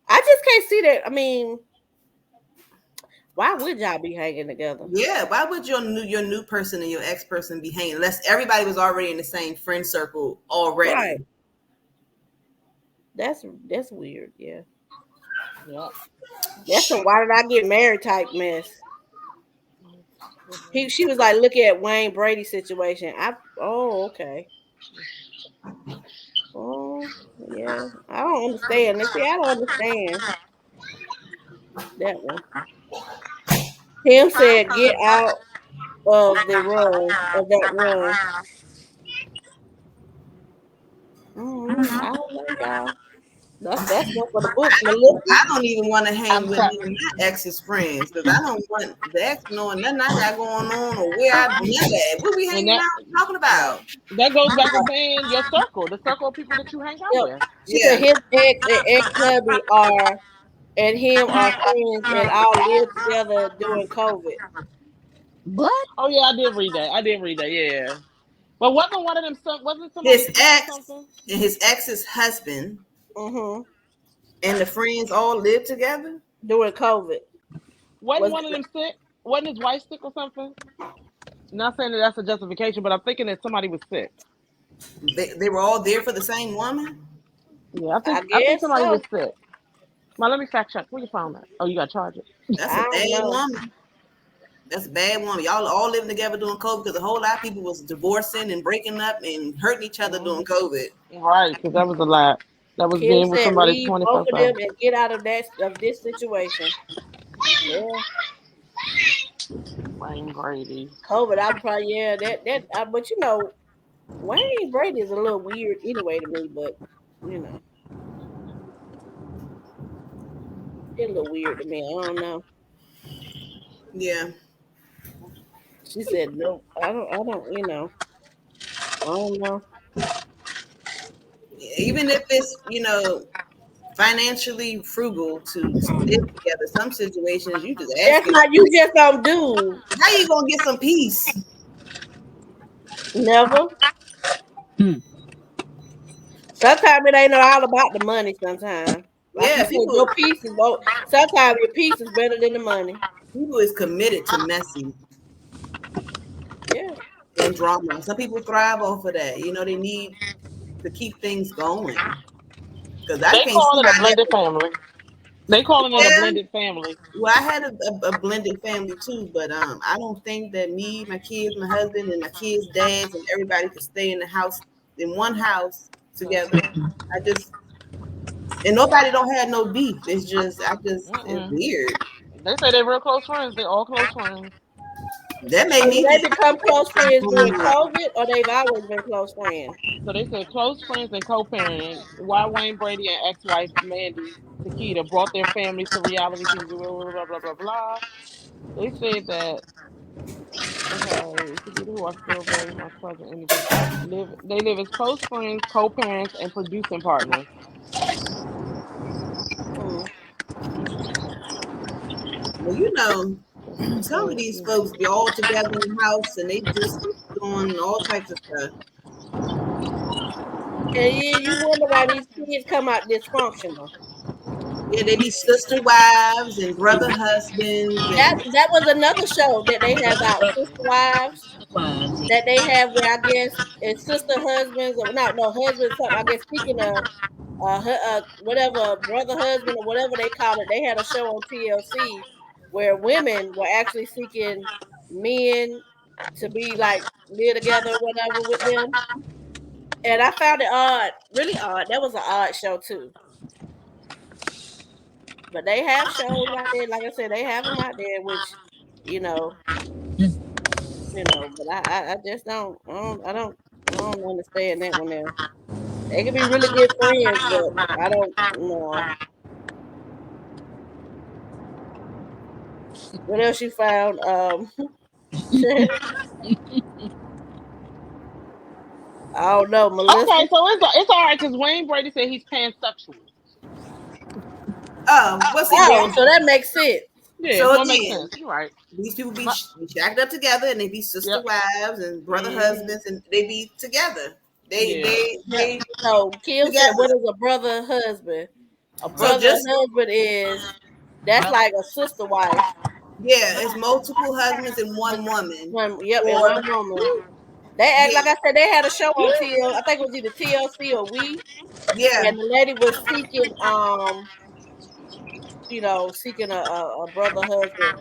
I just can't see that. I mean, why would y'all be hanging together? Yeah, why would your new person and your ex person be hanging unless everybody was already in the same friend circle Right. already? That's weird. Yeah. Yeah. That's some why did I get married type mess. She was like, look at Wayne Brady's situation. Okay. Oh yeah. I don't understand. And see, I don't understand that one. Tim said, "Get out of the room of that room." I don't know, y'all. That's one for the books, Melissa. I don't even want to hang I'm with sorry. none of my ex's friends because I don't want the ex knowing nothing I got going on or where I none of that. What we And hanging that out talking right. about? That goes back to saying your circle, the circle of people that you hang out Yep. with. She said Yeah, his ex and ex hubby are and him are friends and all lived together during COVID. What? Oh yeah, I did read that. I did read that. Yeah. But wasn't one of them wasn't somebody his sick or ex something? and his ex's husband Mm-hmm. and the friends all live together. During COVID. Wasn't Was one of them sick? Wasn't his wife sick or something? Not saying that that's a justification, but I'm thinking that somebody was sick. They were all there for the same woman. Yeah, I I think guess somebody was so. sick. Now let me fact check. Where you found that? Oh, you got to charge it. That's a I bad don't know. woman. That's a bad woman. Y'all all living together during COVID because a whole lot of people was divorcing and breaking up and hurting each other during COVID. Right, because that was a lot. That was Kim being with said somebody leave both 24 of them 7. and get out of this situation. Yeah. Wayne Brady. COVID, I'm probably but Wayne Brady is a little weird anyway to me, but you know, it's a little weird to me. I don't know. Yeah. She said no. I don't know. Even if it's, financially frugal to live together, some situations you just ask That's yourself, not you just don't do. how you gonna get some peace? Never. Hmm. Sometimes it ain't all about the money. Sometimes, like you Yeah, said, your piece is. Sometimes your piece is better than the money. people is committed to messy Yeah. and drama. Some people thrive off of that. They need to keep things going. Because I They can't see call it a how that blended family. They calling it a yeah. blended family. Well, I had a blended family too, but I don't think that me, my kids, my husband, and my kids' dads and everybody could stay in the house in one house together. I just and nobody don't have no beef. It's Mm-mm. weird. They say they're real close friends. They're all close friends. That made So me did they become close friends during think. COVID, or they've always been close friends? So they said close friends and co-parenting. Why Wayne Brady and ex-wife Mandy Takita brought their families to reality TV. Blah blah blah blah blah. Blah. They said that okay, Takita, who are still very much present in the live. They live as close friends, co-parents, and producing partners. Mm. Well, That's what it some of says. these Yeah. folks be all together in the house and they just doing all types of stuff. And you wonder why these kids come out dysfunctional. Yeah, they be sister wives and brother husbands and That was another show that they have out, Sister Wives, Wives. that they have where I guess it's sister husbands or no husbands something. I guess speaking of whatever brother husband or whatever they call it, they had a show on TLC where women were actually seeking men to be like live together or whatever with them. And I found it odd, really odd. That was an odd show too. But they have shows out there, like I said, they have them out there, which you know, But I just I don't understand that one there. They can be really good friends, but I don't know what else you found. I don't know, Melissa. Okay, so it's all right because Wayne Brady said he's pansexual. what's he Oh, so doing? that makes sense. Yeah, So so it makes again, sense. You're right. these people be But shacked up together and they be sister yep. wives and brother Hmm. husbands and they be together. They Yeah. they they So Kim said, "What together. is a brother husband? A So brother just husband is that's like a sister wife. yeah, it's multiple husbands and one woman. Yep, and Or one woman. They act yeah, like I said. They had a show on TL. I think it was either TLC or We, yeah, and the lady was seeking seeking a brother husband.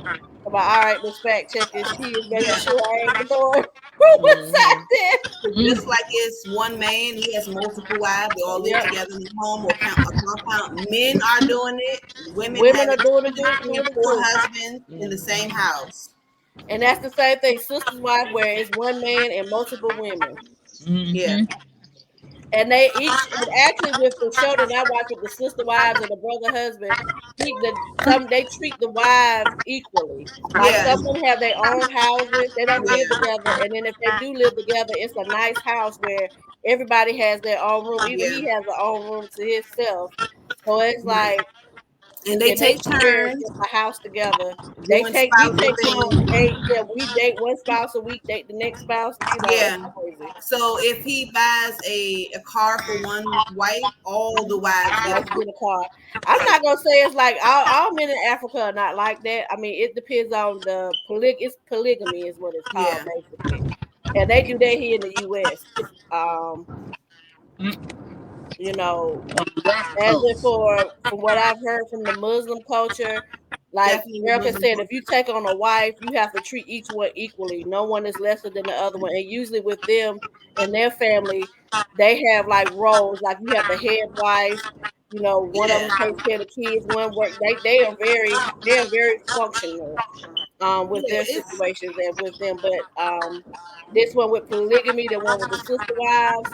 About all right, let's fact check this. She is making yeah. sure I ain't ignoring. Who was Mm-hmm. that? Just like it's one man, he has multiple wives. They all live Yep. together in a home or count a compound. Men are doing it. Women Women are having doing two, it just three, doing it four too. husbands in the same Mm-hmm. house. And that's the same thing, sister's wife, where it's one man and multiple women. Yeah, Mm-hmm. And they each, and actually with the show that I watch with the sister wives and the brother husband, they treat the wives equally. Like yeah, some of them have their own houses, they don't live yeah, together, and then if they do live together, it's a nice house where everybody has their own room. Even yeah. he has a own room to himself. So it's Right. like, And they and they take share turns a house together. doing We spousal take turns things. date. Yeah, we date one spouse a week, date the next spouse. You know, it's Yeah. crazy. So if he buys a car for one wife, all the wives get a Let's car. get a car. I'm not gonna say it's like all men in Africa are not like that. I mean, it depends on it's polygamy is what it's called Yeah. basically, and they do that here in the U.S. You know, On the West as if Coast. from what I've heard from the Muslim culture, like Definitely Erica Muslim said, if culture. you take on a wife, you have to treat each one equally. No one is lesser than the other one. And usually with them and their family, they have like roles. Like you have the head wife. You know, one of Yeah. them takes care of the kids. One work. They are very functional with Yeah. their It's situations and with them. But this one with polygamy, the one with the sister wives,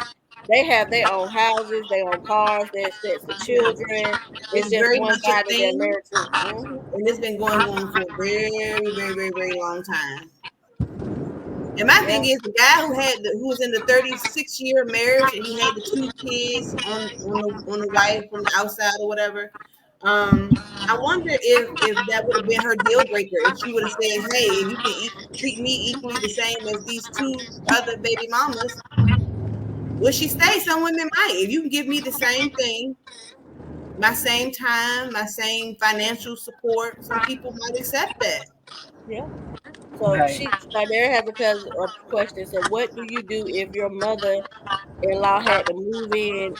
they have their own houses, their own cars, their sets of yeah. children. It's It's just very one much a guy that they're thing, married to. Hmm. and it's been going on for a very, very, very, very long time. And my Yeah, thing is, the guy who was in the 36-year marriage and he had the two kids on the wife from the outside or whatever. I wonder if that would have been her deal breaker if she would have said, "Hey, if you can treat me equally the same as these two other baby mamas, would she stay?" Some women might. If you can give me the same thing, my same time, my same financial support, some people might accept that. yeah. So Right. she like there has a question. So what do you do if your mother-in-law had to move in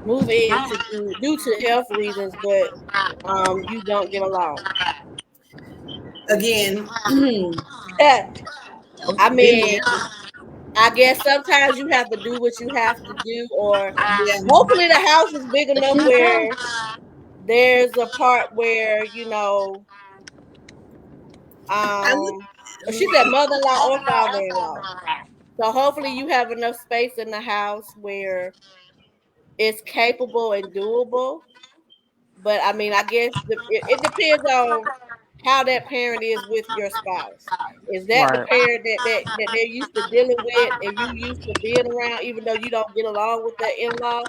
to do due to health reasons, but you don't get along? Again, Those I been mean, there. I guess sometimes you have to do what you have to do, or Yeah. hopefully the house is big But enough you know, where there's a part where I look. um she said mother-in-law or father-in-law. So hopefully you have enough space in the house where it's capable and doable. But I mean, I guess it depends on how that parent is with your spouse. Is that the Right. parent that they're used to dealing with and you used to being around, even though you don't get along with that in-law?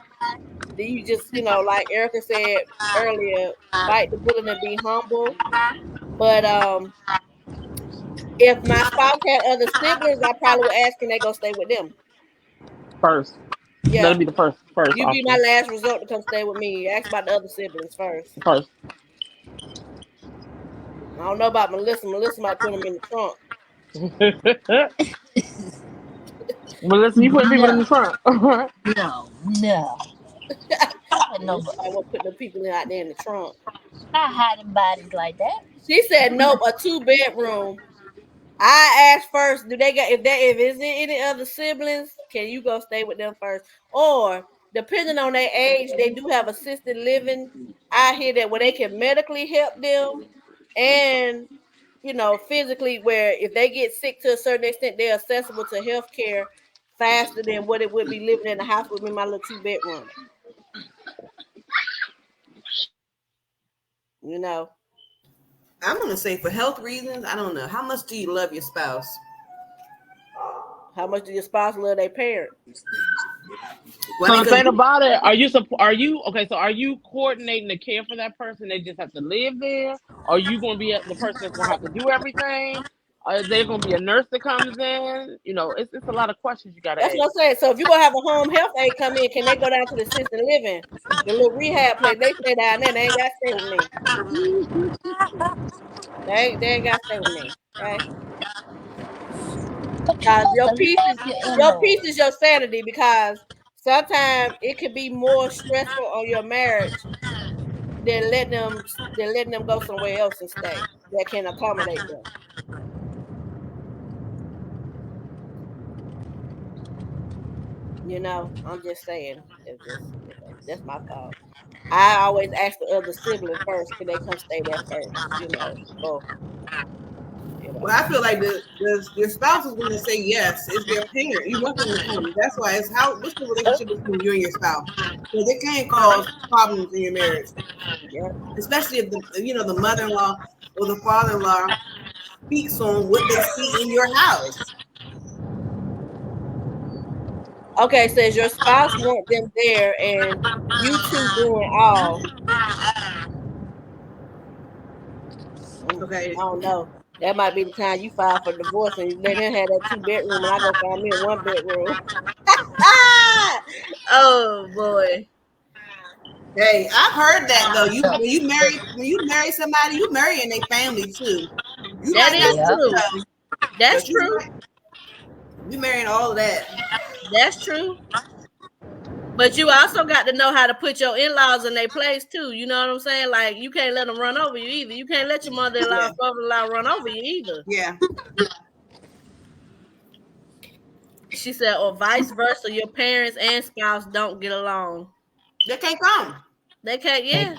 Then you just, like Erica said earlier, bite the bullet and be humble. But if my spouse had other siblings, I probably would ask, can they go stay with them? First. Yeah. That'll be the first You be my option. last resort to come stay with me. Ask about the other siblings first. First. I don't know about Melissa. Melissa might put them in the trunk. But listen, you putting people in no, the trunk. no. I know, Melissa but might want to put them people out there in the trunk. not hiding bodies like that. She said nope, a 2 bedroom. I asked first, do they got if is there any other siblings, can you go stay with them first? Or depending on their age, they do have assisted living out here that where they can medically help them and physically where if they get sick to a certain extent, they're accessible to health care faster than what it would be living in the house with me, my little 2 bedroom. You know, I'm gonna say for health reasons. I don't know. How much do you love your spouse? how much do your spouse love their parent? Well, I So mean, the because thing about it, are you okay? So are you coordinating the care for that person? They just have to live there. Are you going to be the person that's going to have to do everything? Is there going to be a nurse that comes in? It's a lot of questions you got to That's what ask. I'm saying. So if you're gonna have a home health aide come in, can they go down to the assisted living, the little rehab place? They stay down there. They ain't got to stay with me. They ain't got to stay with me. Okay, But you're because supposed to love your your in-laws. peace is your sanity. Because sometimes it could be more stressful on your marriage than letting them go somewhere else and stay that can accommodate them. I'm just saying. It's just, that's my thought. I always ask the other sibling first, can they come stay there first? Before you know. Well, I feel like your spouse is going to say yes. It's their parent. You want them to come. That's why it's how. What's the relationship between you and your spouse? Because it can cause problems in your marriage, Yeah. especially if the mother-in-law or the father-in-law speaks on what they see in your house. Okay, says your spouse want them there, and you two doing all. I Okay. don't know. That might be the time you file for divorce and you let him have that 2 bedroom, and I go find me a 1 bedroom. Oh boy. Hey, I've heard that though. You So, when you marry somebody, you marry in their family too. You That might not is yeah. see true. them, That's but true. you marrying all of that. That's true. But you also got to know how to put your in-laws in their place too. You know what I'm saying? Like you can't let them run over you either. You can't let your mother-in-law Yeah, and father-in-law run over you either. yeah. She said, or vice versa, your parents and spouse don't get along. They can't come. They can't, yeah.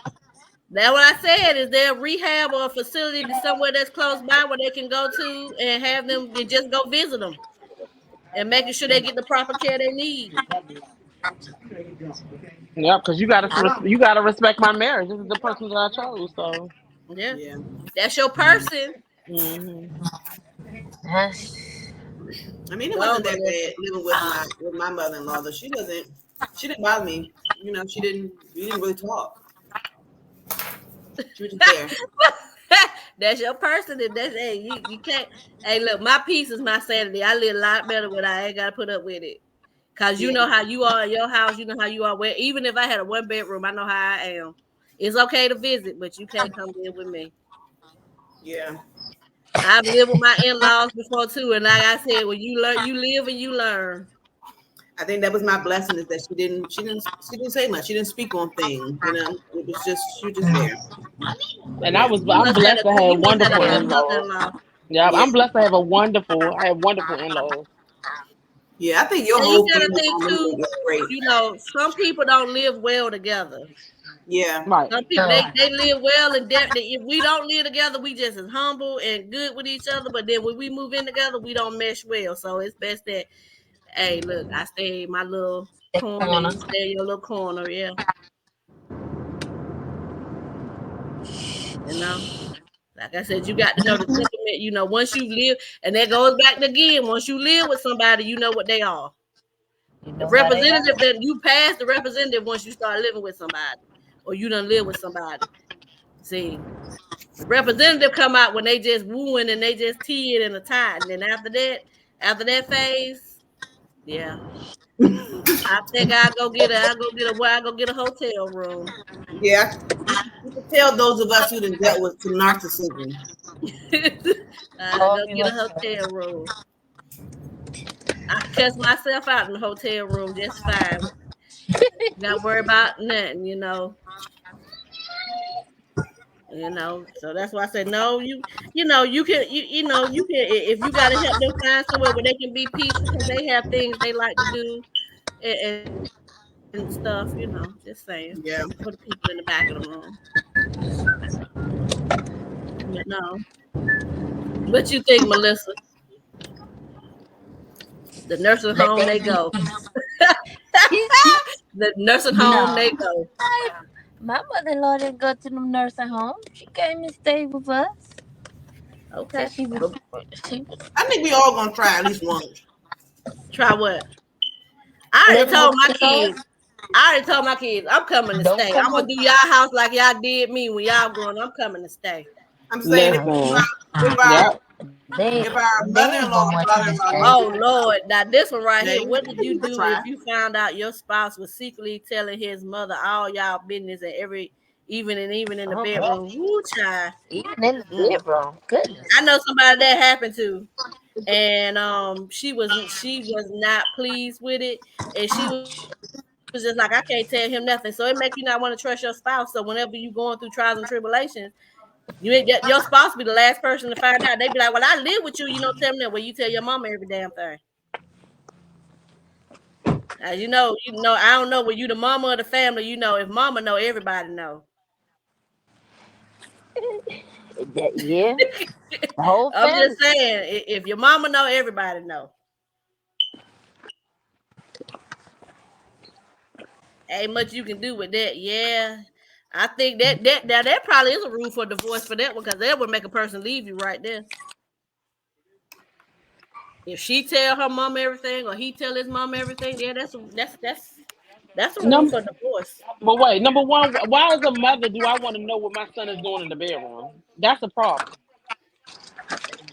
That's what I said. Is there a rehab or a facility somewhere that's close by where they can go to and have them and just go visit them and making sure they get the proper care they need? Yeah, because you gotta respect my marriage. This is the person that I chose. So. Yeah. Yeah. That's your person. Hmm. I mean, it Go, wasn't that Melissa. bad living with my mother-in-law. Though she didn't bother me. We didn't really talk. She was just there. That's your person. And that's, hey, you can't. Hey, look, my peace is my sanity. I live a lot better when I ain't got to put up with it. Cause you Yeah, know how you are in your house, you know how you are. Where even if I had a 1 bedroom, I know how I am. It's okay to visit, but you can't come live with me. yeah. I've lived with my in-laws before too, and like I said, when you learn, you live and you learn. I think that was my blessing is that she didn't say much. She didn't speak on things. It was just she was just there. And Yeah, I'm blessed to have You must have wonderful a good in-laws. mother-in-law. Yeah, yeah, I'm blessed to have I have wonderful in-laws. yeah. I think your And you whole gotta family think too. dynamic is great. Some people don't live well together. Yeah, Right. Some people they live well, and if we don't live together, we just as humble and good with each other. But then when we move in together, we don't mesh well. So it's best that, hey, look, I stay in my little the corner, and corner. you stay in your little corner. Yeah, you know. Like I said, you got to know the temperament. Once you live, and that goes back again. Once you live with somebody, you know what they are. You The know how they are. representative that you pass the representative once you start living with somebody, or you done live with somebody. See, the representative come out when they just wooing and they just teeing and a tie, and then after that phase, yeah, I go get a hotel room. yeah. You can tell those of us who done dealt with some narcissism. I Love go you get a and hotel room. I can cuss myself out in the hotel room just fine. Not worry about nothing. So that's why I said no. You can if you got to help them find somewhere where they can be peaceful because they have things they like to do and stuff. Just saying for the people Yeah, in the back of the room. But no, what you think, Melissa? The nursing let home them they be go. peace. The nursing home No. they go. My mother-in-law didn't go to the nursing home. She came and stayed with us. Okay, Said she was but she I think we all gonna try at least once. try what? I already living with told my us all. kids. I already told my kids I'm coming to Don't stay. come I'm gonna up. do y'all house like y'all did me when y'all growing. I'm coming to stay. I'm saying Listen. if our Yep. They if our they ain't mother-in-law gonna or want you to father-in-law stay. don't do Oh it, Lord, now this one right here. okay, What did you we'll do if try. you found out your spouse was secretly telling his mother all y'all business and even in the Oh man, bedroom? Woo, child. even in the Mm. bedroom. I Goodness. know somebody that happened to, and she was not pleased with it, and she was just like, I can't tell him nothing. So it make you not want to trust your spouse. So whenever you going through trials and tribulations, your spouse be the last person to find out. They be like, well, I live with you. You don't tell me that. Well, you tell your mama every damn thing. I don't know when you the mama of the family. If mama know, everybody know. Yeah, the whole I'm family. just saying, if your mama know, everybody know. Ain't much you can do with that. Yeah, I think that probably is a rule for divorce for that one because that would make a person leave you right there. If she tell her mom everything or he tell his mom everything, yeah, that's a rule Number, for divorce. but wait, number one, why as a mother do I want to know what my son is doing in the bedroom? That's a problem.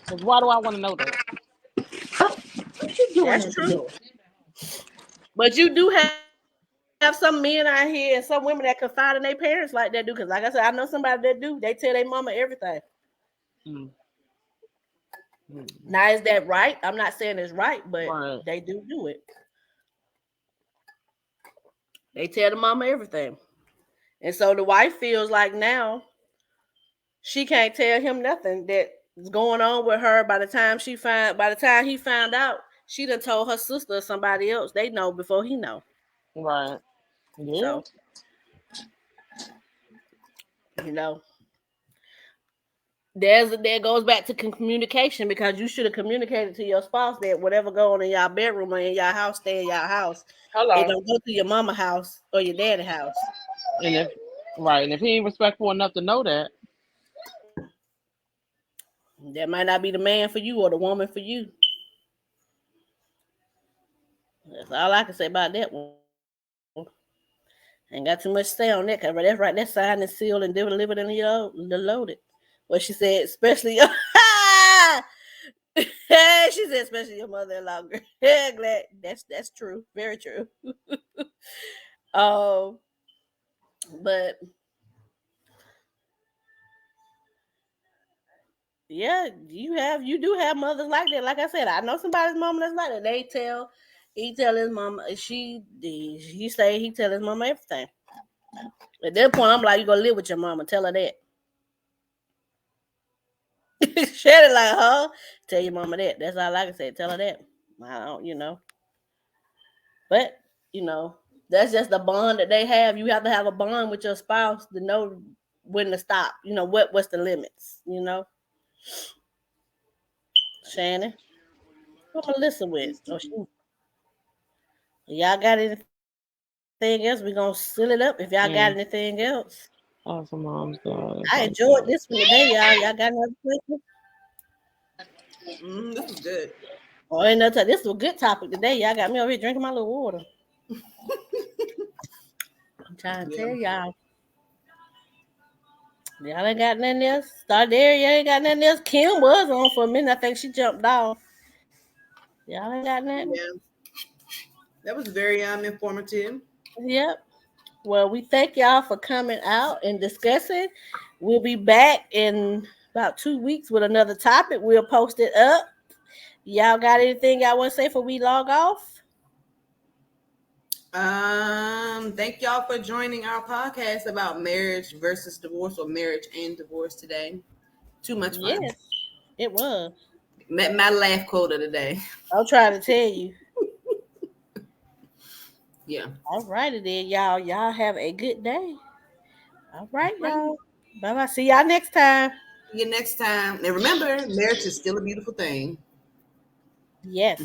Because why do I want to know that? Oh, what you doing That's at the true. door? But you do have some men out here and some women that confide in their parents like that do. Because like I said, I know somebody that do. They tell their mama everything. Mm, Now mm, is that right? I'm not saying it's right, but right, they do it. They tell the mama everything. And so the wife feels like now she can't tell him nothing that's going on with her by the time he found out, she done told her sister or somebody else. They know before he know. right. Yeah. So, you know, there goes back to communication because you should have communicated to your spouse that whatever go on in y'all bedroom or in y'all house, stay in y'all house. It Hello. don't go to your mama house or your daddy house. And if right, and if he ain't respectful enough to know that, That might not be the man for you or the woman for you. That's all I can say about that one. Ain't got too much to say on that because that's right. That's signed and sealed and delivered and loaded. What she said, especially your she said, especially your mother-in-law. Glad that's true, very true. Um, but yeah, you do have mothers like that. Like I said, I know somebody's mama that's like that. He tell his mama he say he tell his mama everything. At that point, I'm like, you gonna live with your mama? Tell her that. Share it like, huh? Tell your mama that. That's all I can say. Tell her that. I don't. But you know, that's just the bond that they have. You have to have a bond with your spouse to know when to stop. What's the limits. Shannon, what Melissa with? Oh, y'all got anything else? We gonna seal it up if y'all got anything else. awesome mom's I God. enjoyed this one today, y'all. Y'all got another question? This was good. Oh, ain't no this was a good topic today. Y'all got me over here drinking my little water. I'm trying to Yeah. tell y'all. Y'all ain't got nothing else. Start there. You ain't got nothing else. Kim was on for a minute. I think she jumped off. Y'all ain't got nothing. Yeah. That was very informative. Yep. Well, we thank y'all for coming out and discussing. We'll be back in about 2 weeks with another topic. We'll post it up. Y'all got anything y'all want to say before we log off? Thank y'all for joining our podcast about marriage versus divorce or marriage and divorce today. Too much fun. Yes, it was. Met my laugh quote of the day. I'm trying to tell you. Yeah. All righty then, y'all. Y'all have a good day. All right, Right. y'all. Bye bye. See y'all next time. See you next time. And remember, marriage is still a beautiful thing. Yes.